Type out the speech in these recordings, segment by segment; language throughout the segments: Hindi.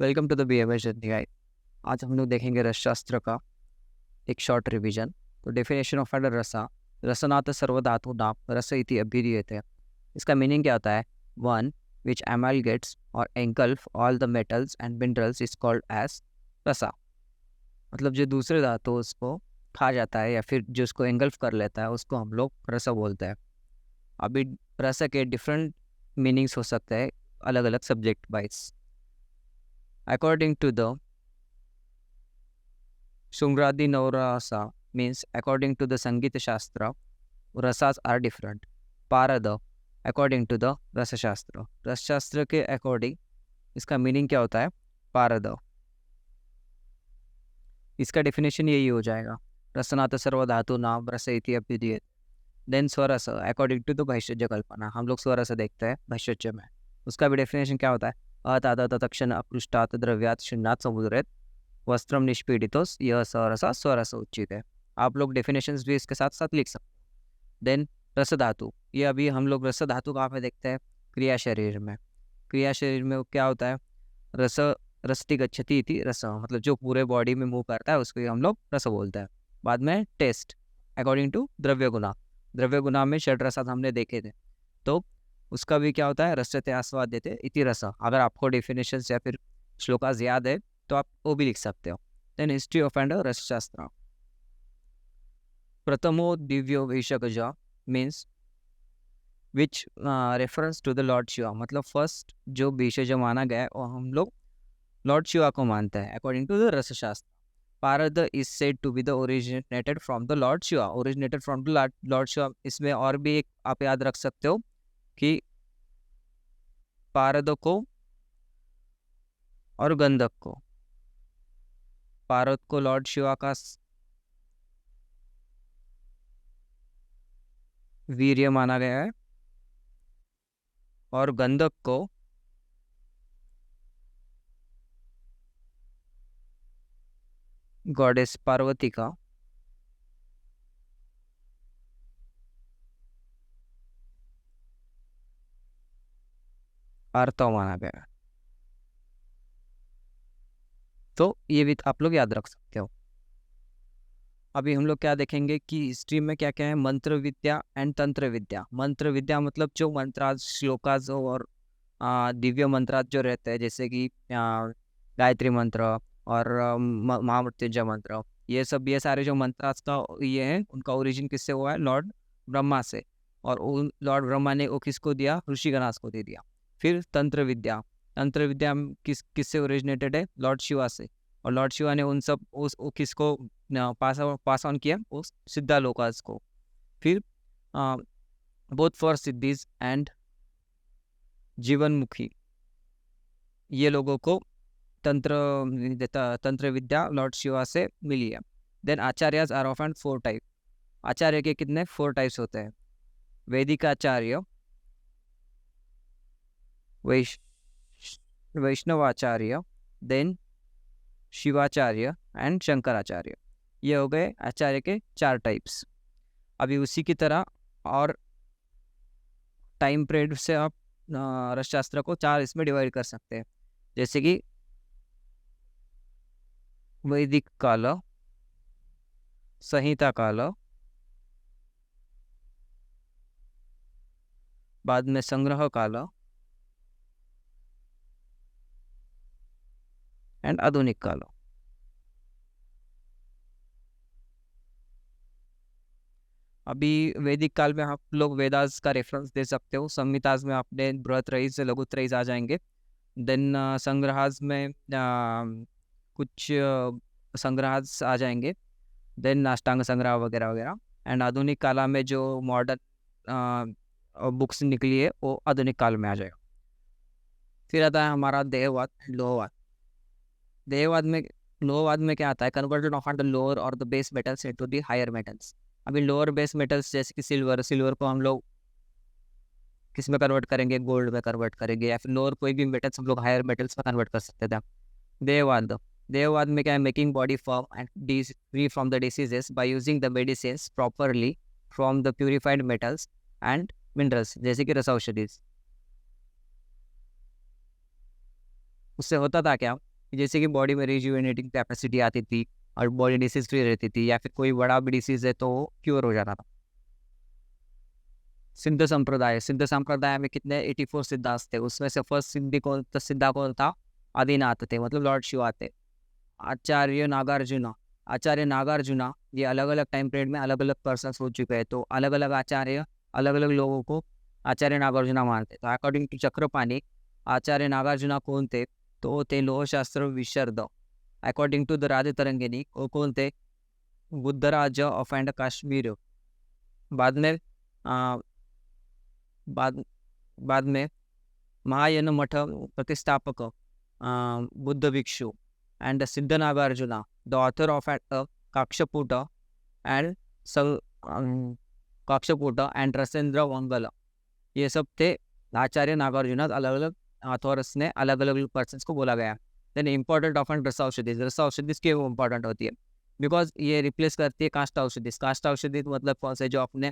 Welcome to the BMS journey guide. आज हम लोग देखेंगे रसशास्त्र का एक शॉर्ट रिवीजन। तो डेफिनेशन ऑफ एंड रसा, रसनाथ सर्वधातु नाम रस इति अभिधीयते। इसका मीनिंग क्या होता है? वन विच एमलगेट्स और engulf all the metals and minerals is called as rasa. मतलब जो दूसरे धातु उसको खा जाता है या फिर जो उसको एंगल्फ कर लेता है उसको हम लोग रसा बोलते हैं। अभी रस के डिफरेंट मीनिंग्स हो सकते हैं अलग अलग subject wise. According to the Sungradi Naurasa, means according to the Sangita Shastra, rasas are different. Parada, according to the Rasa Shastra. रस शास्त्र के अकॉर्डिंग इसका मीनिंग क्या होता है? पारद। इसका डेफिनेशन यही हो जाएगा, रसनाथ सर्वधातु नाम रस इति अभ्युदीयते। Then Swaras, according to the भैषज्य कल्पना, हम लोग स्वरस देखते हैं भैषज्य में। उसका भी डेफिनेशन क्या होता है? अतात तत्क्षण अपृष्टात् द्रव्यात् शून्यात् समुद्रेत् वस्त्रम निष्पीडितोस यह सरसा स्वरस उचित है। आप लोग डेफिनेशंस भी इसके साथ साथ लिख सकते हैं। देन रस धातु, ये अभी हम लोग रस धातु कहाँ पे देखते हैं? क्रिया शरीर में। क्रिया शरीर में क्या होता है? रस रस्ति गच्छति इति रस, मतलब जो पूरे बॉडी में मूव करता है उसको हम लोग रस बोलते हैं। बाद में टेस्ट, अकॉर्डिंग टू द्रव्य गुना। द्रव्य गुना में षड रसात हमने देखे थे, तो उसका भी क्या होता है? रसते आस्वाद देते इति रस। अगर आपको डेफिनेशन या फिर श्लोकास याद है तो आप वो भी लिख सकते हो। Then history of and Rasashastra. प्रथमो दिव्यो वैशकज means which reference to the lord Shiva, मतलब फर्स्ट जो भेषज माना गया है और हम लोग लॉर्ड शिवा को मानते हैं according to the Rasashastra. Parad is said to be the originated from the lord Shiva, originated from the lord Shiva. इसमें और भी एक आप याद रख सकते हो कि पारद को और गंधक को, पारद को लॉर्ड शिवा का वीर्य माना गया है और गंधक को गॉडेस पार्वती का आर्तव माना गया है। तो ये भी आप लोग याद रख सकते हो। अभी हम लोग क्या देखेंगे कि हिस्ट्री में क्या क्या है? मंत्र विद्या एंड तंत्र विद्या। मंत्र विद्या मतलब जो मंत्राज श्लोकाज और दिव्य मंत्राज जो रहते हैं, जैसे कि गायत्री मंत्र और महामृत्युंजय मंत्र, ये सारे जो मंत्राज का ये है, उनका ओरिजिन किससे हुआ है? लॉर्ड ब्रह्मा से। और लॉर्ड ब्रह्मा ने वो किसको दिया? ऋषिगणास को दे दिया। फिर तंत्र विद्या, तंत्र विद्या किससे ओरिजिनेटेड है? लॉर्ड शिवा से। और लॉर्ड शिवा ने उन सब किसको पास ऑन किया? उस सिद्धा लोकास को। फिर बोथ फॉर सिद्धीज एंड जीवनमुखी, ये लोगों को तंत्र विद्या लॉर्ड शिवा से मिली है। Then acharyas are of and 4 type. आचार्य के कितने? 4 टाइप्स होते हैं। Vedic acharya, Vaishnavacharya, then Shivacharya and Shankaracharya. ये हो गए आचार्य के 4 टाइप्स। अभी उसी की तरह और टाइम पीरियड से आप रसशास्त्र को 4 इसमें डिवाइड कर सकते हैं, जैसे कि वैदिक काल, संहिता काल, बाद में संग्रह काल एंड आधुनिक काल। अभी वैदिक काल में आप लोग वेदास का रेफरेंस दे सकते हो। संहिताज में आपने बृहत्रयीज लघुत्रयीज आ जाएंगे। देन संग्रहाज में कुछ संग्रहाज आ जाएंगे। देन अष्टांग संग्रह वगैरह वगैरह। एंड आधुनिक काल में जो मॉडर्न बुक्स निकली है वो आधुनिक काल में आ जाएगा। फिर आता है हमारा देहवाद, लोहवाद। लोहवाद में क्या आता है? कन्वर्जन ऑफ द लोअर और the base metals into the higher metals. अभी लोअर बेस मेटल्स जैसे कि सिल्वर को हम लोग किस में कन्वर्ट करेंगे? गोल्ड में कन्वर्ट करेंगे, या फिर लोअर कोई भी मेटल्स हम लोग हायर मेटल्स में कन्वर्ट कर सकते थे। देहवाद में क्या है? Making body firm and free from the diseases by using the medicines properly from the purified metals and minerals, जैसे कि रस औषधि। उससे होता था क्या कि जैसे कि बॉडी में रिजुवेनेटिंग कैपेसिटी आती थी और बॉडी डिसीज फ्री रहती थी, या फिर कोई बड़ा भी डिसीज है तो क्योर हो जाता था। सिद्ध संप्रदाय में कितने 84 सिद्धांत थे, उसमें से फर्स्ट सिद्धा कौन था? आदिनाथ थे, मतलब लॉर्ड शिवा थे। आचार्य नागार्जुना ये अलग अलग टाइम पीरियड में अलग अलग पर्सन हो चुके हैं, तो अलग अलग आचार्य अलग अलग लोगों को आचार्य नागार्जुना मानते। तो अकॉर्डिंग टू चक्रपाणी आचार्य नागार्जुना कौन थे? तो ते लोहशास्त्र विशर्द। According to the Radhe Tarangini वो कौन थे? Buddharaj of and Kashmir. बाद में आ, बाद बाद में महायान मठ प्रतिष्ठापक बुद्ध भिक्षु and Siddha Nagarjuna, the author of Kakshaputa and Kakshaputa and Rasendra Vangala, ये सब थे आचार्य नागार्जुना। अलग अलग ऑथर्स ने अलग अलग पर्सन्स को बोला गया। देन इम्पोर्टेंट ऑफ एंड रस औषधि क्यों इम्पोर्टेंट होती है? बिकॉज ये रिप्लेस करती है काष्ठ औषधि। काष्ठ औषधि मतलब कौन से जो अपने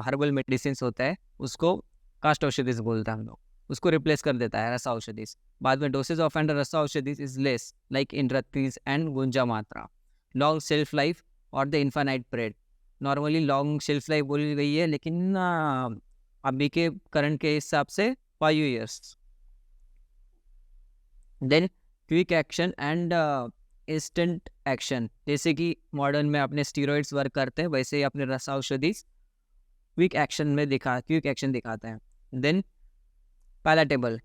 हर्बल मेडिसिन होता है उसको काष्ठ औषधि बोलते हैं हम लोग, उसको रिप्लेस कर देता है रसा औषधि। बाद में dosage of and rasa aushadhi is less like in rattis and gunja matra. Long shelf life or the infinite period. Normally long shelf life बोली गई है, लेकिन अभी के करंट के हिसाब से 5 years। Then quick action and instant action, जैसे कि मॉडर्न में अपने स्टीरॉइड्स वर्क करते हैं, वैसे ही अपने रसा औषधि क्विक एक्शन दिखाते हैं। Then palatable,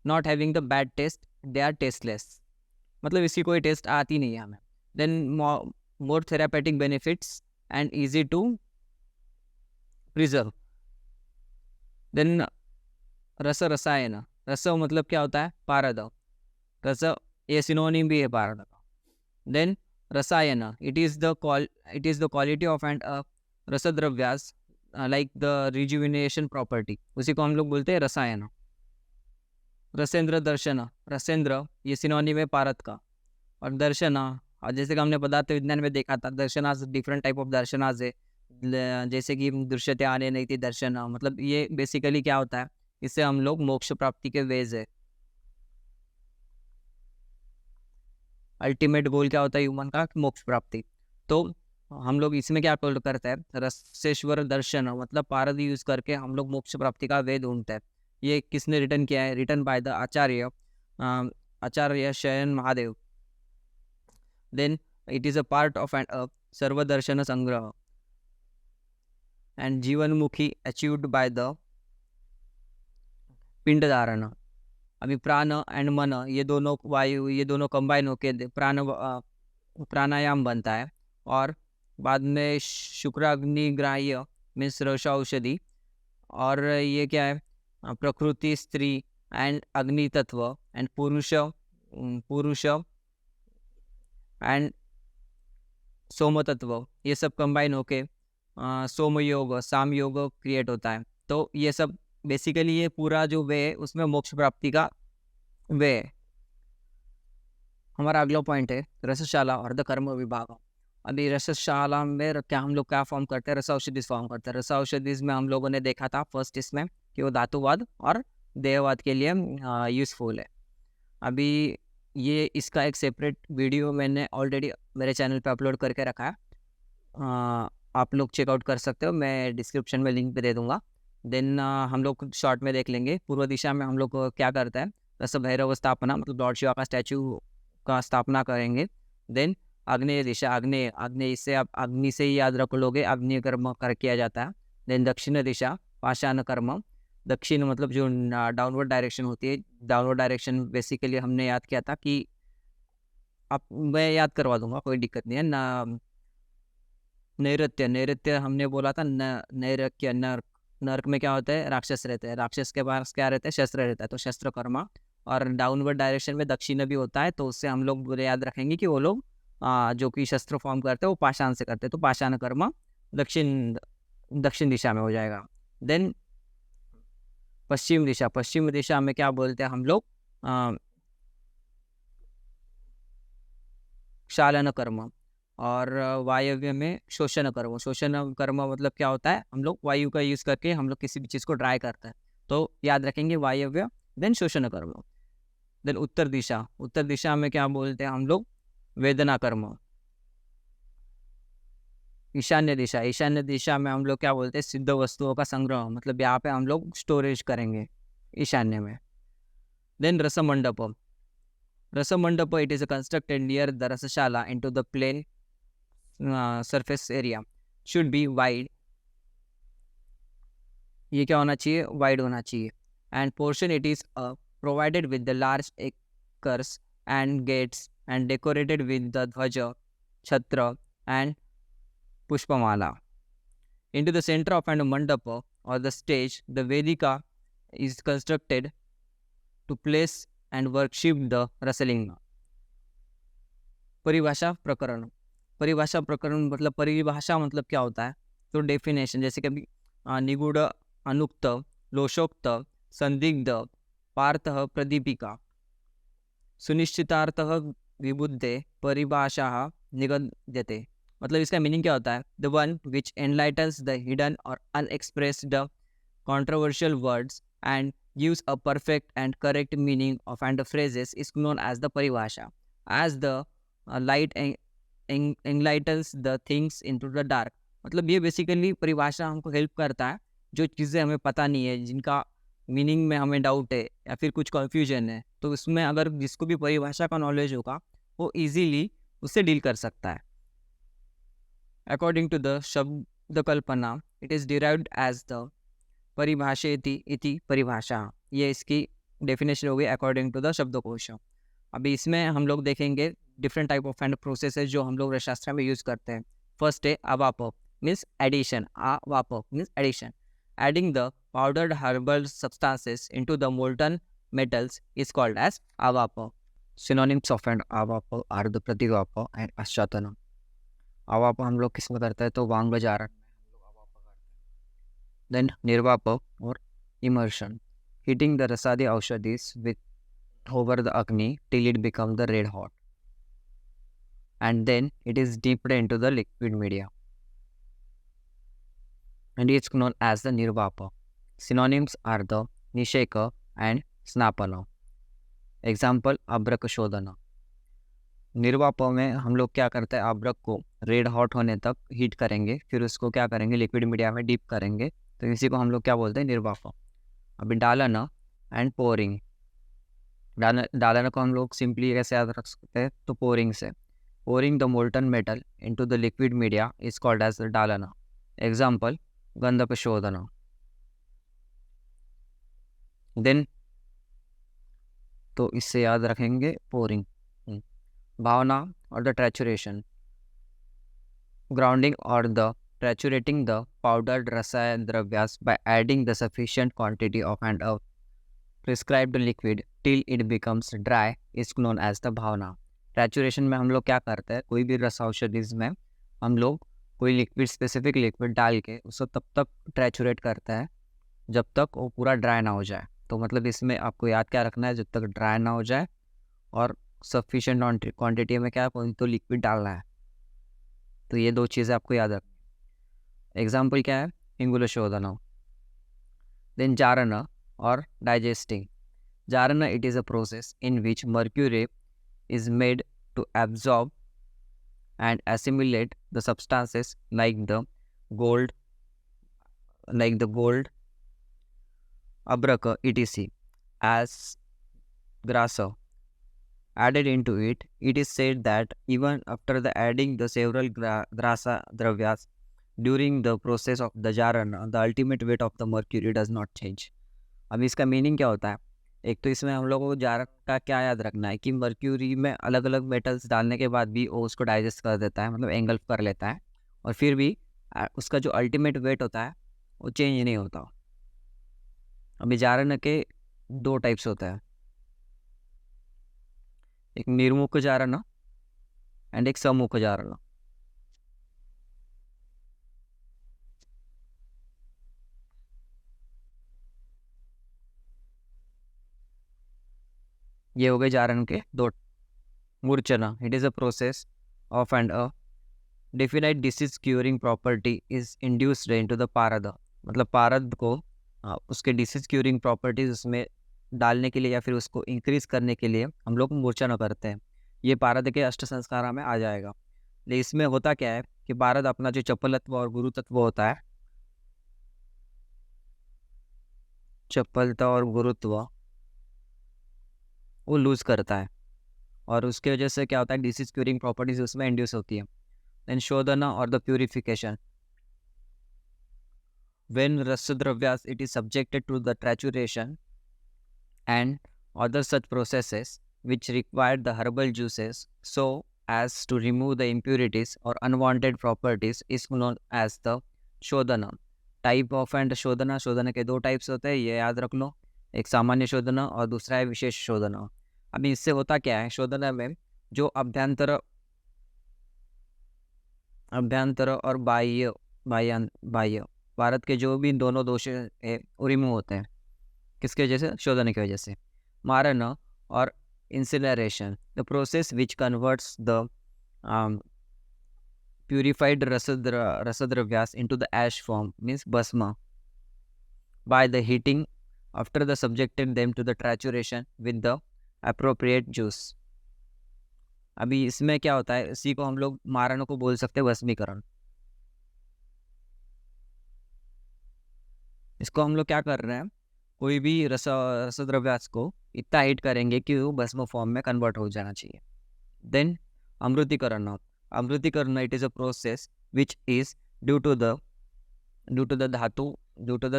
not having the bad taste, they are tasteless, मतलब इसकी कोई टेस्ट आती नहीं है हमें। Then more therapeutic benefits and easy to preserve. Then rasayana, रस मतलब क्या होता है? पारद। रस ये सिनोनिम भी है पारद का। Then rasayan, it is the quality of and rasadravyas like the rejuvenation property, उसी को हम लोग बोलते हैं रसायन। रसेंद्र दर्शन, रसेंद्र ये सिनोनिम है पारद का। और दर्शन, और जैसे कि हमने पदार्थ विज्ञान में देखा था, दर्शनाज डिफरेंट टाइप ऑफ दर्शनाज है, जैसे कि दृश्यते आने नहीं थी दर्शन, मतलब ये बेसिकली क्या होता है, इससे हम लोग मोक्ष प्राप्ति के वेज है। अल्टीमेट गोल क्या होता है ह्यूमन का? मोक्ष प्राप्ति। तो हम लोग इसमें क्या करते हैं? रसेश्वर दर्शन मतलब पारद यूज करके हम लोग मोक्ष प्राप्ति का वे ढूंढते हैं। ये किसने रिटर्न किया है? Return bye the Acharya Shayan Mahadev. Then it is a part of an Sarvadarshana Sangraha and जीवनमुखी achieved by the pinda dharana. अभी प्राण एंड मन ये दोनों वायु ये दोनों कंबाइन होके प्राणायाम बनता है। और बाद में शुक्राग्निग्राह्य मीन्स रसा औषधि, और ये क्या है? प्रकृति स्त्री एंड अग्नि तत्व एंड पुरुष एंड सोम तत्व, ये सब कंबाइन होके सोम योग साम योग क्रिएट होता है। तो ये सब बेसिकली ये पूरा जो वे है उसमें मोक्ष प्राप्ति का वे है। हमारा अगला पॉइंट है रसशाला और द कर्म विभाग। अभी रसशाला में क्या हम लोग क्या फॉर्म करते हैं? रस औषधि फॉर्म करते हैं। रस औषधि में हम लोगों ने देखा था फर्स्ट इसमें कि वो धातुवाद और देहवाद के लिए यूज़फुल है। अभी ये इसका एक सेपरेट वीडियो मैंने ऑलरेडी मेरे चैनल पे अपलोड करके रखा है, आप लोग चेकआउट कर सकते हो, मैं डिस्क्रिप्शन में लिंक पे दे दूंगा। देन हम लोग शॉर्ट में देख लेंगे। पूर्व दिशा में हम लोग क्या करते हैं? रस भैरव स्थापना मतलब लॉर्ड शिवा का स्टैचू का स्थापना करेंगे। देन आग्नेय दिशा, आग्नेय इससे आप अग्नि से ही याद रख लोगे, अग्नि कर्म कर किया जाता है। देन दक्षिण दिशा पाषाण कर्म, दक्षिण मतलब जो डाउनवर्ड डायरेक्शन होती है। डाउनवर्ड डायरेक्शन बेसिकली हमने याद किया था कि मैं याद करवा दूंगा, कोई दिक्कत नहीं है ना। नैऋत्य हमने बोला था नैरक्य नर्क में क्या होता है? राक्षस रहते हैं, राक्षस के पास क्या रहता है? शस्त्र रहता है, तो शस्त्र कर्मा। और डाउनवर्ड डायरेक्शन में दक्षिण भी होता है, तो उससे हम लोग याद रखेंगे कि वो लोग जो कि शस्त्र फॉर्म करते हैं वो पाषाण से करते हैं, तो पाषाण कर्म दक्षिण दिशा में हो जाएगा। देन पश्चिम दिशा में क्या बोलते हैं हम लोग? क्षालन कर्म। और वायव्य में शोषण कर्म मतलब क्या होता है? हम लोग वायु का यूज करके हम लोग किसी भी चीज़ को ड्राई करते हैं, तो याद रखेंगे वायव्य। देन शोषण कर्म। देन उत्तर दिशा में क्या बोलते हैं हम लोग, वेदना कर्म। ईशान्य दिशा में हम लोग क्या बोलते हैं, सिद्ध वस्तुओं का संग्रह, मतलब यहाँ पे हम लोग स्टोरेज करेंगे ईशान्य में। Then rasamandap, it is constructed near the rasashala into the plain surface area, should be wide, ये क्या होना चाहिए, वाइड होना चाहिए। End portion it is provided with the large acres and gates and decorated with the dhwaja, chhatra and pushpamala. Into the center of an mandapa or the stage, the vedika is constructed to place and worship the rasalinga. परिभाषा प्रकरण मतलब परिभाषा मतलब क्या होता है, तो डेफिनेशन, जैसे कि निगूढ़, अनुक्त, लोशोक्त, संदिग्ध, पार्थः, प्रदीपिका, सुनिश्चितार्थः, विबुद्धे, परिभाषाः निगद्यते। मतलब इसका मीनिंग क्या होता है, the one which enlightens the hidden or unexpressed controversial words and gives a perfect and correct meaning of and phrases is known as the paribhasha. As the light enlightens the things into the dark. मतलब ये बेसिकली परिभाषा हमको हेल्प करता है, जो चीज़ें हमें पता नहीं है, जिनका मीनिंग में हमें डाउट है या फिर कुछ कन्फ्यूजन है, तो उसमें अगर जिसको भी परिभाषा का नॉलेज होगा वो इजीली उससे डील कर सकता है। According to the Shabda Kalpana, it is derived as the परिभाषेति इति परिभाषा, ये इसकी डेफिनेशन हो गई अकॉर्डिंग टू द शब्दकोश। अभी इसमें हम लोग देखेंगे different type of and processes जो हम लोग रसशास्त्र में यूज़ करते हैं। फर्स्ट है avap, means addition. Avap means addition, adding the powdered herbal substances into the molten metals is called as avap. Synonyms of and avap are the prativap and pashchatan. अवाप हम लोग किस में करते हैं, तो वांग जारण में हम लोग अवाप करते हैं। Then nirvap or immersion, heating the rasadi aushadhis with over the agni till it becomes the red hot, and then it is dipped into the liquid media and it's known as the nirvapa. Synonyms are the nisheka and snapana. Example, अब्रक शोधना। निर्वाप में हम लोग क्या करते हैं, अब्रक को रेड हॉट होने तक हीट करेंगे, फिर उसको क्या करेंगे, लिक्विड मीडिया में डीप करेंगे, तो इसी को हम लोग क्या बोलते हैं, निर्वाप। अभी डालना एंड पोरिंग। डालना को हम लोग सिंपली कैसे याद रख सकते हैं, तो पोरिंग से। Pouring the molten metal into the liquid media is called as dhalana. Example, गंधक शोधना। देन तो इससे याद रखेंगे pouring. Bhavana or the trituration, grinding or the triturating the powdered rasayan dravyas by adding the sufficient quantity of and of prescribed liquid till it becomes dry is known as the bhavana. Trituration में हम लोग क्या करते हैं, कोई भी रस औषधिज में हम लोग कोई लिक्विड, स्पेसिफिक लिक्विड डाल के उसको तब तक ट्रैचुरेट करते हैं जब तक वो पूरा ड्राई ना हो जाए। तो मतलब इसमें आपको याद क्या रखना है, जब तक ड्राई ना हो जाए और सफिशिएंट क्वांटिटी में क्या तो लिक्विड डालना है। तो ये दो चीज़ें आपको याद रखनी। एग्जाम्पल क्या है, hingul shodhana. Then jarana or digesting. Jarana, it is a process in which mercury is made to absorb and assimilate the substances like the gold, abraka, etc. as grasa added into it. It is said that even after the adding the several grasa dravyas during the process of the jarana, the ultimate weight of the mercury does not change. अभी इसका मीनिंग क्या होता है, एक तो इसमें हम लोगों को जारक का क्या याद रखना है कि मर्क्यूरी में अलग अलग मेटल्स डालने के बाद भी वो उसको डाइजेस्ट कर देता है, मतलब एंगल्फ कर लेता है, और फिर भी उसका जो अल्टीमेट वेट होता है वो चेंज नहीं होता। अभी जारण के दो टाइप्स होता है, एक निर्मुख जारण एंड एक सम्मुख जारण। ये हो गए जारण के दो। Murchhana, it is a process of and a definite disease curing property is induced into the parad. मतलब पारद को उसके डिसीज क्यूरिंग प्रॉपर्टीज उसमें डालने के लिए या फिर उसको इंक्रीज करने के लिए हम लोग मूर्छना करते हैं। ये पारद के अष्ट संस्कारा में आ जाएगा। लेकिन इसमें होता क्या है कि पारद अपना जो चपलत्व और गुरुतत्व होता है, चपलता और गुरुत्व वो लूज करता है, और उसके वजह से क्या होता है, डिसीज क्यूरिंग प्रॉपर्टीज उसमें इंड्यूस होती है। देन शोधना और the purification, when Rasadravas it is subjected to the trituration and other such processes which require the herbal juices so as to remove the impurities or unwanted properties is known as the shodhana. Type of and shodhana, शोधना के दो टाइप्स होते हैं, ये याद रख लो। एक सामान्य शोधना और दूसरा है विशेष शोधना। अभी इससे होता क्या है, शोधना में जो अभ्यंतर अभ्यंतर और बाह्य बाह्य बाह्य भारत के जो भी दोनों दोष है वो रिमूव होते हैं। किसके वजह से, शोधन की वजह से। Maran or incineration, the process which converts the purified rasadravyas into the ash form means bhasma by the heating after the subjected them to the trituration with the appropriate juice. अभी इसमें क्या होता है, इसी को हम लोग मारण को बोल सकते हैं भस्मीकरण। इसको हम लोग क्या कर रहे हैं, कोई भी रसद्रव्यास को इतना हीट करेंगे कि वो भस्म फॉर्म में कन्वर्ट हो जाना चाहिए। Then amritikaran, amritikaran it is a process which is due to the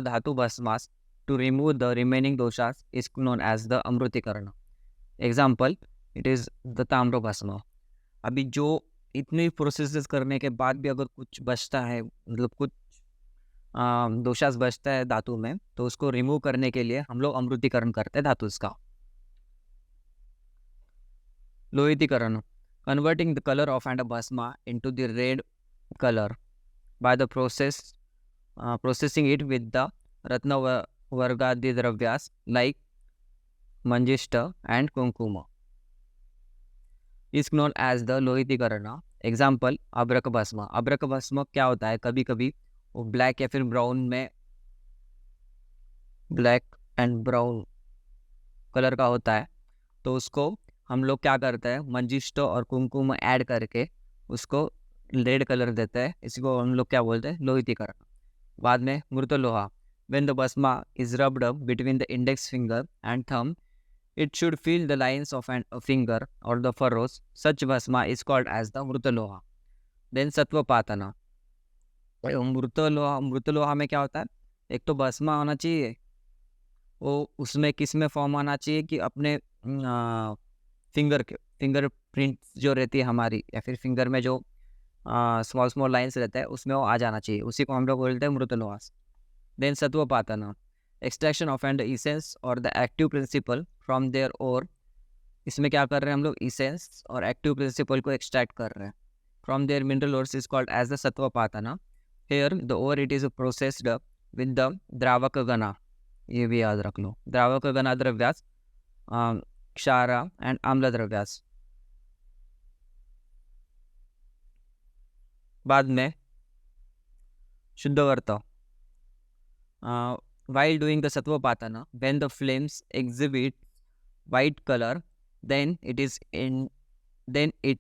dhatu bhasmas to remove the remaining doshas is known as the amritikaran. Example it is the tamra bhasma. अभी जो इतनी प्रोसेसेस करने के बाद भी अगर कुछ बचता है, मतलब कुछ दोषास बचता है धातु में, तो उसको रिमूव करने के लिए हम लोग अमृतीकरण करते हैं धातु इसका। Lohitikaran, converting the colour of and bhasma into the red colour by the processing it with the ratna vargadi dravyas like manjishtha and kumkum is known as the lohitikaran. Example abhrak bhasma. अभ्रक भस्म क्या होता है, कभी कभी वो ब्लैक या फिर ब्राउन में, ब्लैक एंड ब्राउन कलर का होता है, तो उसको हम लोग क्या करते हैं, मंजिष्ठ और कुमकुम ऐड करके उसको रेड कलर देते हैं। इसी को हम लोग क्या बोलते हैं, लोहितीकरण। बाद में मृत लोहा, when the bhasma is rubbed between the index finger and thumb it should feel the lines of a finger or the furrows. Such bhasma is called as the mrutaloha. Then सत्वपातना, मृत लोहा में क्या होता है, एक तो भस्मा होना चाहिए, वो उसमें किस में फॉर्म आना चाहिए कि अपने फिंगर प्रिंट जो रहती है हमारी, या फिर फिंगर में जो स्मॉल लाइंस रहता है उसमें वो आ जाना चाहिए, उसी को हम लोग बोलते हैं मृत लोहा। Then satvapatana, extraction of and essence or the active principle from there ore. इसमें क्या कर रहे हैं हम लोग, इसेंस और एक्टिव प्रिंसिपल को एक्सट्रैक्ट कर रहे हैं from there mineral ores is called as the satvapatana. Here the ore it is processed with the dravak गना, ये भी याद रख लो, द्रावक गना द्रव्यास, क्षारा एंड आम्ल द्रव्यास। बाद में शुद्धवर्त, while doing the satvapatana, when the flames exhibit white color, then it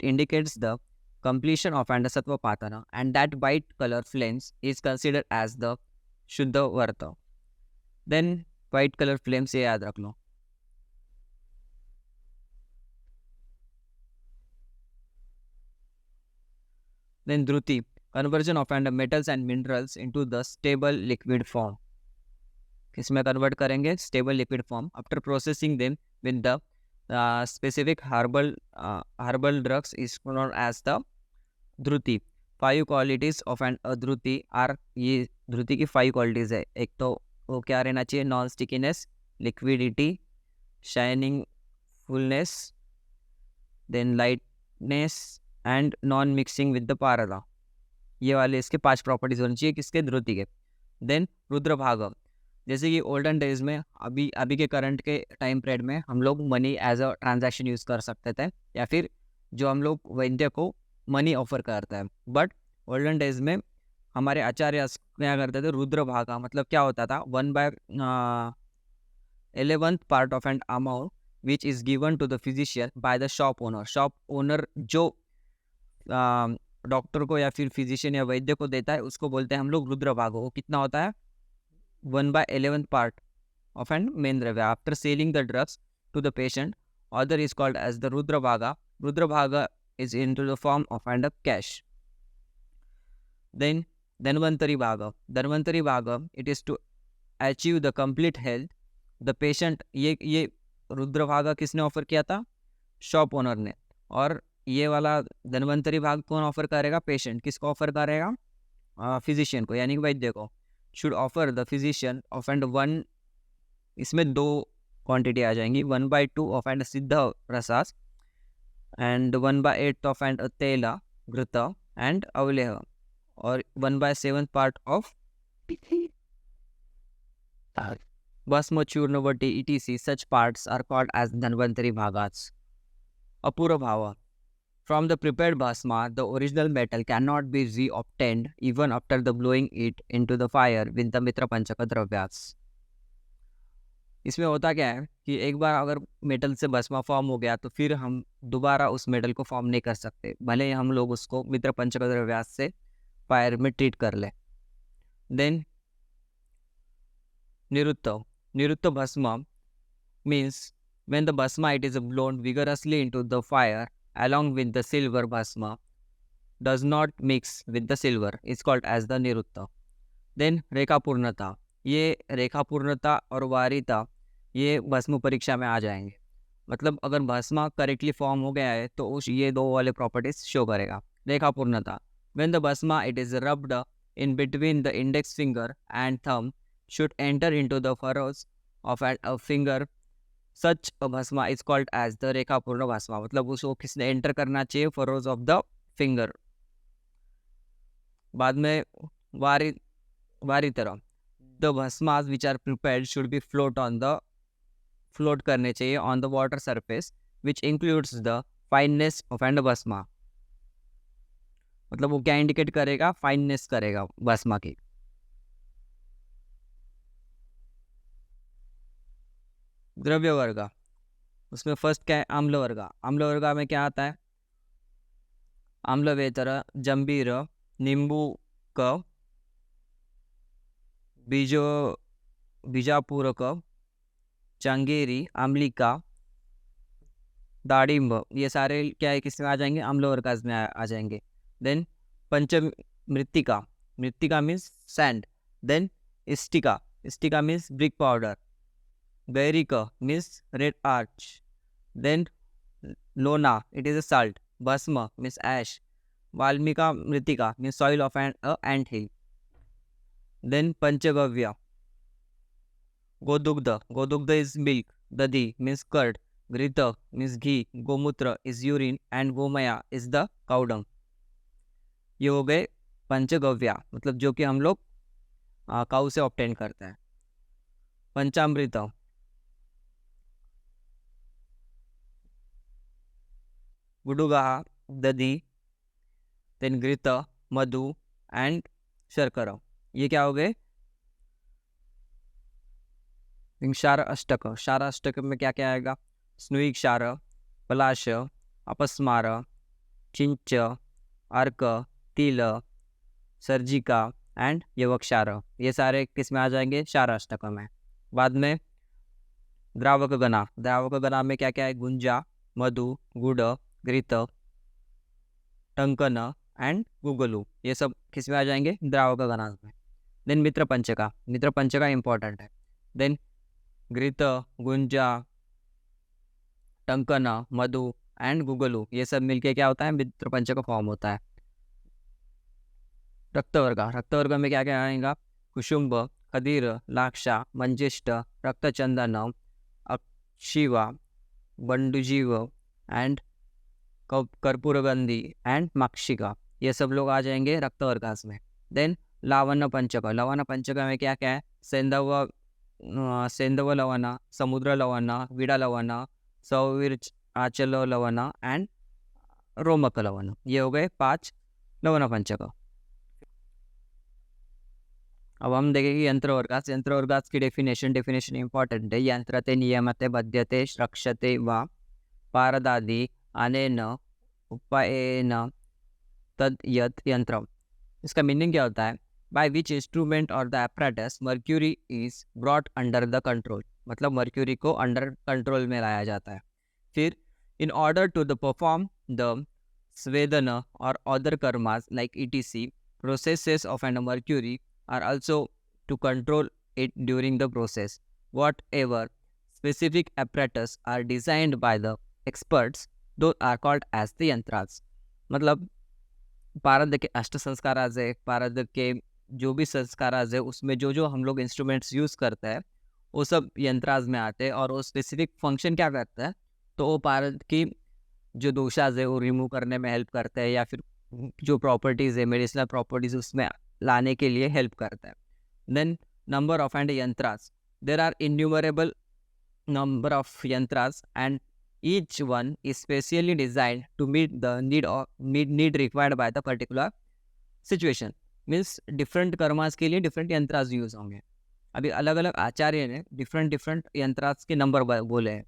indicates the completion of and satvapatana, and that white color flames is considered as the shuddha varta. Then white color flames ये याद रख लो। Then dhruti, conversion of and metals and minerals into the stable liquid form। इसमें कन्वर्ट करेंगे stable liquid form after processing them with the specific herbal drugs is known as the dhriti. 5 qualities of an dhriti are, ये धृति की 5 क्वालिटीज है। एक तो वो क्या रहना चाहिए, non stickiness, liquidity, shining fullness, then lightness and non mixing with the parada. ये वाले इसके 5 प्रॉपर्टीज होनी चाहिए किसके, धृति के। देन रुद्रभाग, जैसे कि ओल्डन डेज में, अभी के करंट के टाइम पीरियड में हम लोग money as a transaction use कर सकते थे, या फिर जो हम लोग वैद्य को मनी ऑफर करते हैं। बट ओल्डन डेज में हमारे आचार्य क्या करते थे, रुद्र भागा, मतलब क्या होता था, 1/, 11th part of an amount which is given to the physician by the shop owner. Shop owner जो डॉक्टर को या फिर फिजिशियन या वैद्य को देता है उसको बोलते हैं हम लोग रुद्र भाग। वो कितना होता है? 1/11th part of an main द्रव्य। After selling the drugs to the patient, other is called as the Rudra Bhaga. Rudra Bhaga is into the form of and of cash. Then Dhanvantari Bhaga. Dhanvantari Bhaga, it is to achieve the complete health. The patient, ये रुद्र भागा किसने ऑफर किया था? शॉप ओनर ने। और ये वाला धन्वंतरी भाग कौन ऑफर करेगा? पेशेंट। किसको ऑफर करेगा? फिजिशियन को, यानी कि वैद्य को। Should offer the physician of and 1, इसमें 2 क्वांटिटी आ जाएंगी, 1/2 ऑफ एंड सिद्ध रसास एंड 1/8 ऑफ एंड तेला घृत एंड अवलेह और 1/7 पार्ट ऑफ भस्म चूर्णवटी etc. Such parts are called as Dhanvantari Bhagas. Apura Bhava. From the prepared bhasma, the original metal cannot be re-obtained even after the blowing it into the fire with the Mitra Panchaka Dravyas. इसमें होता क्या है कि एक बार अगर मेटल से भस्मा फॉर्म हो गया तो फिर हम दोबारा उस मेटल को फॉर्म नहीं कर सकते, भले हम लोग उसको मित्र पंचक द्रव्यास से फायर में ट्रीट कर ले। Then nirutha bhasma means when the bhasma it is blown vigorously into the fire along with the silver bhasma does not mix with the silver is called as the nirutta. Then रेखा पूर्णता, ये रेखा पूर्णता और वारिता ये भस्म परीक्षा में आ जाएंगे। मतलब अगर भस्मा करेक्टली फॉर्म हो गया है तो उस ये 2 वाले प्रॉपर्टीज शो करेगा। रेखा पूर्णता, when the bhasma it is rubbed in between the index finger and thumb should enter into the furrows of a finger, such a bhasma is called as the रेखा पूर्ण भस्मा। मतलब उसको किसने एंटर करना चाहिए? Furrows of the finger. बाद में varitara, the bhasmas which are prepared should be float करने चाहिए on the water surface which includes the fineness of and bhasma. मतलब वो क्या इंडिकेट करेगा? फाइननेस करेगा भस्मा की। द्रव्य वर्ग, उसमें फर्स्ट क्या है? आम्ल वर्ग। आम्ल वर्ग में क्या आता है? आम्लवेतर, जंबीर, नींबूक, बीजापूरक, चंगेरी, आम्लिका, दाड़िंब, ये सारे क्या है? किसमें आ जाएंगे? आम्ल वर्ग में आ जाएंगे। Then panchamrittika, mrittika means sand. Then istika means brick powder. Gairika means red arch. Then Lona, it is a salt. Bhasma means ash. Valmika Mritika means soil of an ant hill. Then Panchagavya. Godugdha is milk. Dadi means curd. Grita means ghee. Gomutra is urine and Gomaya is the cow dung. ये हो गए पंचगव्या, मतलब जो कि हम लोग काऊ से ऑब्टेन करते हैं। पंचामृत, गुडुगाहा, दधी, देन घृत, मधु एंड शर्करा, ये क्या हो गए? क्षार अष्टक में क्या क्या आएगा? स्नुई क्षार, पलाश, अपस्मार, चिंच, अर्क, तिल, सर्जिका एंड यवक्षार, ये सारे किस में आ जाएंगे? क्षाराष्टक में। बाद में द्रावक गणा में क्या क्या है? गुंजा, मधु, गुड़, घृत, टंकन एंड गुगलू, ये सब किस में आ जाएंगे? द्रावक गणा में। देन मित्र पंचका इंपॉर्टेंट है। देन घृत, गुंजा, टंकन, मधु एंड गुगलू, ये सब मिलके क्या होता है? मित्र पंचक फॉर्म होता है। रक्तवर्ग में क्या क्या आएगा? कुसुम्ब, खदीर, लाक्षा, मंजिष्ट, रक्तचंदन, अक्षिवा, बंडुजीव एंड कर्पूरगंधी एंड मक्षिका, ये सब लोग आ जाएंगे रक्तवर्गास में। देन लावण्य पंचक में क्या क्या है? सेंधव लवण, समुद्र लवण, विड़ा लवण, सौविरचाचल लवण एंड रोमक लवण, ये हो गए 5 लवण पंचक। अब हम देखेंगे यंत्र वर्गास की डेफिनेशन इंपॉर्टेंट है। यंत्र ते नियमते बध्यते रक्षते वा पारदादि अनेन उपायेन तद यत यंत्रम। इसका मीनिंग क्या होता है? बाय विच इंस्ट्रूमेंट और the apparatus mercury is brought under the control, मतलब मर्क्यूरी को अंडर कंट्रोल में लाया जाता है। फिर in order to the perform the swedana और other karmas like ETC processes of an mercury are also to control it during the process. Whatever specific apparatus are designed by the experts, those are called as the yantras. मतलब पारद के अष्ट संस्काराज है, पारद के जो भी संस्काराज है उसमें जो जो हम लोग इंस्ट्रूमेंट्स यूज करते हैं वो सब यंत्राज में आते हैं, और वो स्पेसिफिक फंक्शन क्या करता है, तो वो पारद की जो दोषाज है वो रिमूव करने में हेल्प करता है, या फिर जो प्रॉपर्टीज़ है मेडिसिनल प्रॉपर्टीज़ उसमें लाने के लिए हेल्प करता है। Then number of and yantras, there are innumerable number of yantras and each one is specially designed to meet the need required by the particular situation. Means different karmas के लिए डिफरेंट यंत्रास यूज होंगे। अभी अलग अलग आचार्य ने डिफरेंट यंत्रास के नंबर बोले हैं।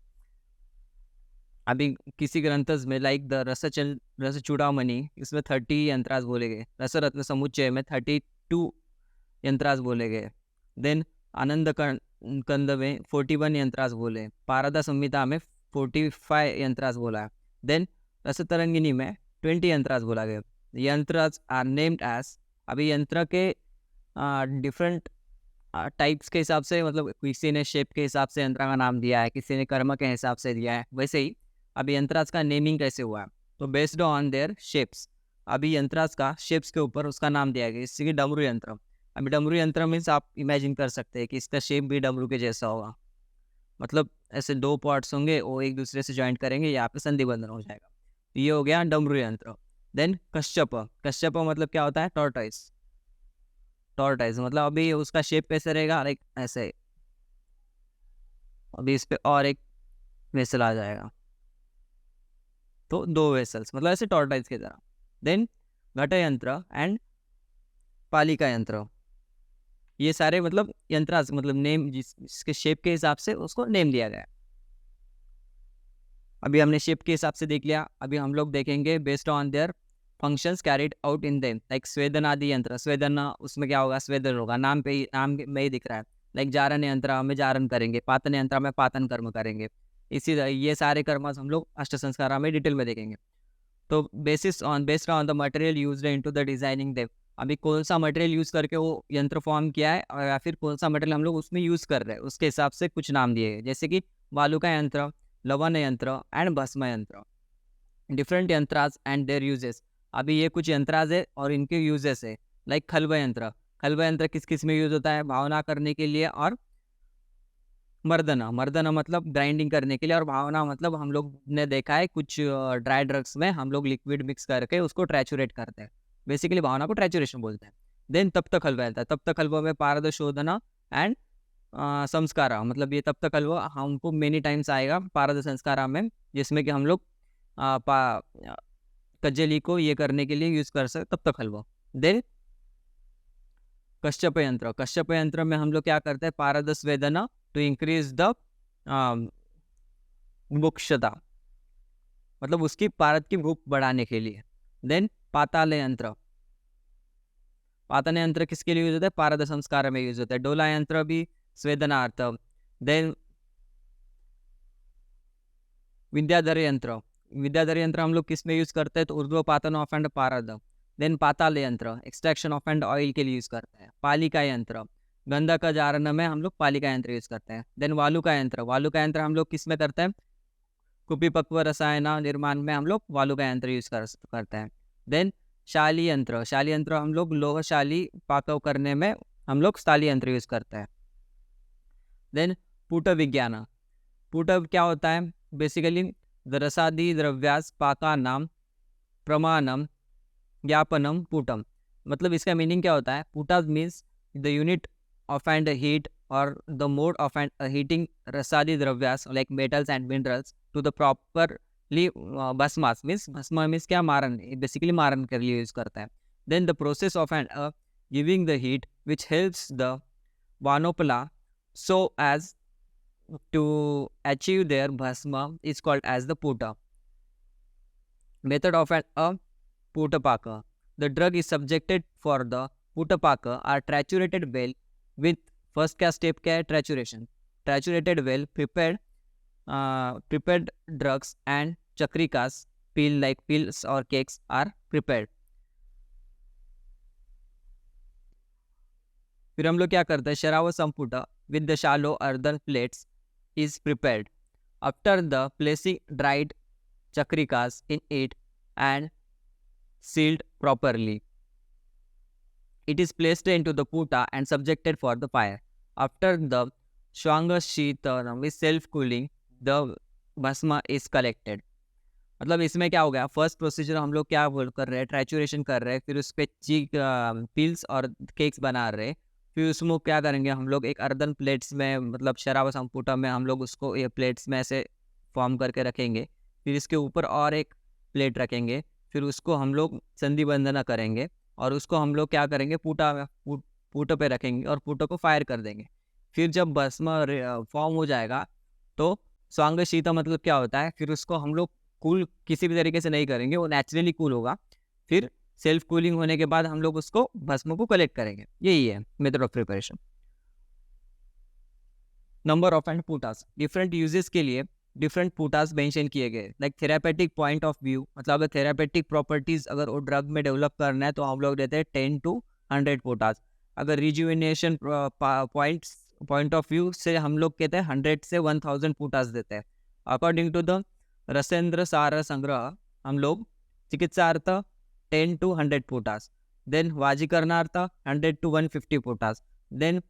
अभी किसी ग्रंथस में लाइक द रस चूड़ामणि, इसमें 30 यंत्रास बोले गए। रसरत्न समुच्चय में 32 यंत्रास बोले गए। देन आनंद कंद में 41 यंत्रास बोले। पारदा संहिता में 45 यंत्रास बोला है। देन रस तरंगिनी में 20 यंत्रास बोला गया। यंत्रास आर नेम्ड एज, अभी यंत्र के डिफरेंट टाइप्स के हिसाब से, मतलब किसी ने शेप के हिसाब से यंत्र का नाम दिया है, किसी ने कर्म के हिसाब से दिया है, वैसे ही अभी यंत्रास का नेमिंग कैसे हुआ है, तो बेस्ड ऑन देयर शेप्स। अभी यंत्रास का शेप्स के ऊपर उसका नाम दिया गया, जैसे कि डमरू यंत्र। अभी डमरू यंत्र मीन्स आप इमेजिन कर सकते हैं कि इसका शेप भी डमरू के जैसा होगा, मतलब ऐसे 2 पार्ट्स होंगे, वो एक दूसरे से ज्वाइंट करेंगे, यहाँ पे संधि बंधन हो जाएगा। ये हो गया डमरू यंत्र। देन कश्यप, कश्यप मतलब क्या होता है? टॉर्टाइज। टॉर्टाइज मतलब अभी उसका शेप कैसे रहेगा? लाइक ऐसे, अभी इस पे और एक वेसल आ जाएगा, तो 2 वेसल्स, मतलब ऐसे टॉर्टाइज की तरह। देन घट यंत्र एंड पालिका यंत्र, ये सारे मतलब यंत्रास, मतलब नेम जिसके शेप के हिसाब से उसको नेम दिया गया। अभी हमने शेप के हिसाब से देख लिया। अभी हम लोग देखेंगे based on their functions carried out in them, like swedana आदि यंत्र। स्वेदन उसमें क्या होगा? स्वेदन होगा, नाम में ही दिख रहा है। लाइक जारन यंत्र में जारन करेंगे, पातन यंत्र में पातन कर्म करेंगे। इसी तरह ये सारे कर्म हम लोग अष्ट संस्कार में डिटेल में देखेंगे। तो based on the material used into the designing them, अभी कौन सा मटेरियल यूज़ करके वो यंत्र फॉर्म किया है, और या फिर कौन सा मटेरियल हम लोग उसमें यूज़ कर रहे हैं, उसके हिसाब से कुछ नाम दिए गए, जैसे कि वालुका यंत्र, लवण यंत्र एंड भस्म यंत्र। डिफरेंट यंत्रास एंड देयर यूजेस, अभी ये कुछ यंत्रास है और इनके यूजेस है। लाइक खल्व यंत्र, खल्व यंत्र किस किस में यूज होता है? भावना करने के लिए, और मर्दना, मर्दना मतलब ग्राइंडिंग करने के लिए, और भावना मतलब हम लोग ने देखा है कुछ ड्राई ड्रग्स में हम लोग लिक्विड मिक्स करके उसको ट्रैचुरेट करते हैं, बेसिकली भावना को ट्रैचुरेशन बोलते हैं। देन तब तक हलवा रहता है, तब तक हलवा में पारद शोधना एंड संस्कारा, मतलब ये तब तक हलवा हमको मेनी टाइम्स आएगा पारद संस्कारा में, जिसमें कि हम लोग कज्जली को ये करने के लिए यूज कर सकते, तब तक हलवा। देन कश्यप यंत्र, कश्यप यंत्र में हम लोग क्या करते हैं? पारद स्वेदना टू इंक्रीज द मुक्षता, मतलब उसकी पारद की भूख बढ़ाने के लिए। देन पाताल यंत्र, पाताल यंत्र किसके लिए यूज होता है? पारद संस्कार में यूज होता है। डोला यंत्र भी स्वेदनार्थ। देन विद्याधर यंत्र, विद्याधर यंत्र हम लोग किस में यूज करते हैं? तो ऊर्ध्वपातन ऑफ एंड पारद। देन पाताल यंत्र एक्सट्रैक्शन ऑफ एंड ऑयल के लिए यूज करते हैं। पालिका यंत्र, गंधा का जारण में हम लोग पालिका यंत्र यूज करते हैं। देन वालुका यंत्र, वालुका यंत्र हम लोग किस में करते हैं? कुपिपक्व रसायन निर्माण में हम लोग वालुका यंत्र यूज करते हैं। देन शाली यंत्र, शाली यंत्र हम लोग लोहशाली पाकव करने में हम लोग शाली यंत्र यूज करते हैं। देन पुट विज्ञान, पुट क्या होता है? बेसिकली रसादि द्रव्यास पाका नाम प्रमाणम ज्ञापनम पुटम, मतलब इसका मीनिंग क्या होता है? Puta means the unit of and heat और the mode of and heating rasadi dravyas like metals and minerals to the properly bhasmas, means bhasma means क्या? मारन, बेसिकली मारन के लिए यूज करता है। Then the process of and giving the heat which helps the vanopala so as to achieve their bhasma is called as the puta. Method of a putapaka. The drug is subjected for the putapaka are triturated well with first क्या step क्या है trituration. Triturated well prepared drugs and chakrikas peel like pills or cakes are prepared. फिर हम लोग क्या करते हैं शराव संपुटा with the shallow earthen plates is prepared. After the placing dried chakrikas in it and sealed properly, it is placed into the puta and subjected for the fire. After the Shwangashitana with self cooling, the Bhasma is collected. मतलब इसमें क्या हो गया फर्स्ट प्रोसीजर हम लोग क्या कर रहे हैं ट्राइचुरेशन कर रहे हैं फिर उस पर चीक पिल्स और केक्स बना रहे हैं फिर उसमें क्या करेंगे हम लोग एक अर्दन प्लेट्स में मतलब शराब संपुटा में हम लोग उसको ये प्लेट्स में ऐसे फॉर्म करके रखेंगे फिर इसके ऊपर और एक प्लेट रखेंगे फिर उसको हम लोग संधि बंधना करेंगे और उसको हम लोग क्या करेंगे पूटा पे रखेंगे और पूटा को फायर कर देंगे फिर जब भस्म फॉर्म हो जाएगा तो स्वांग शीता मतलब क्या होता है फिर उसको हम लोग कूल किसी भी तरीके से नहीं करेंगे वो नेचुरली कूल होगा फिर सेल्फ कूलिंग होने के बाद हम लोग उसको भस्म को कलेक्ट करेंगे यही है method of preparation number of and putas different uses के लिए डिफरेंट पुटास मेंशन किए गए like therapeutic point of view मतलब अगर थेरापेटिक प्रॉपर्टीज अगर वो ड्रग में डेवलप करना है तो हम लोग देते हैं 10 to 100 पुटास अगर रिजुविनेशन पॉइंट ऑफ व्यू से हम लोग कहते हैं 100 से 1000 पुटास देते हैं अकॉर्डिंग टू द रसेंद्र सार संग्रह हम लोग chikitsartha 10 to 100 putas then vajikaranartha 100 to 150 putas then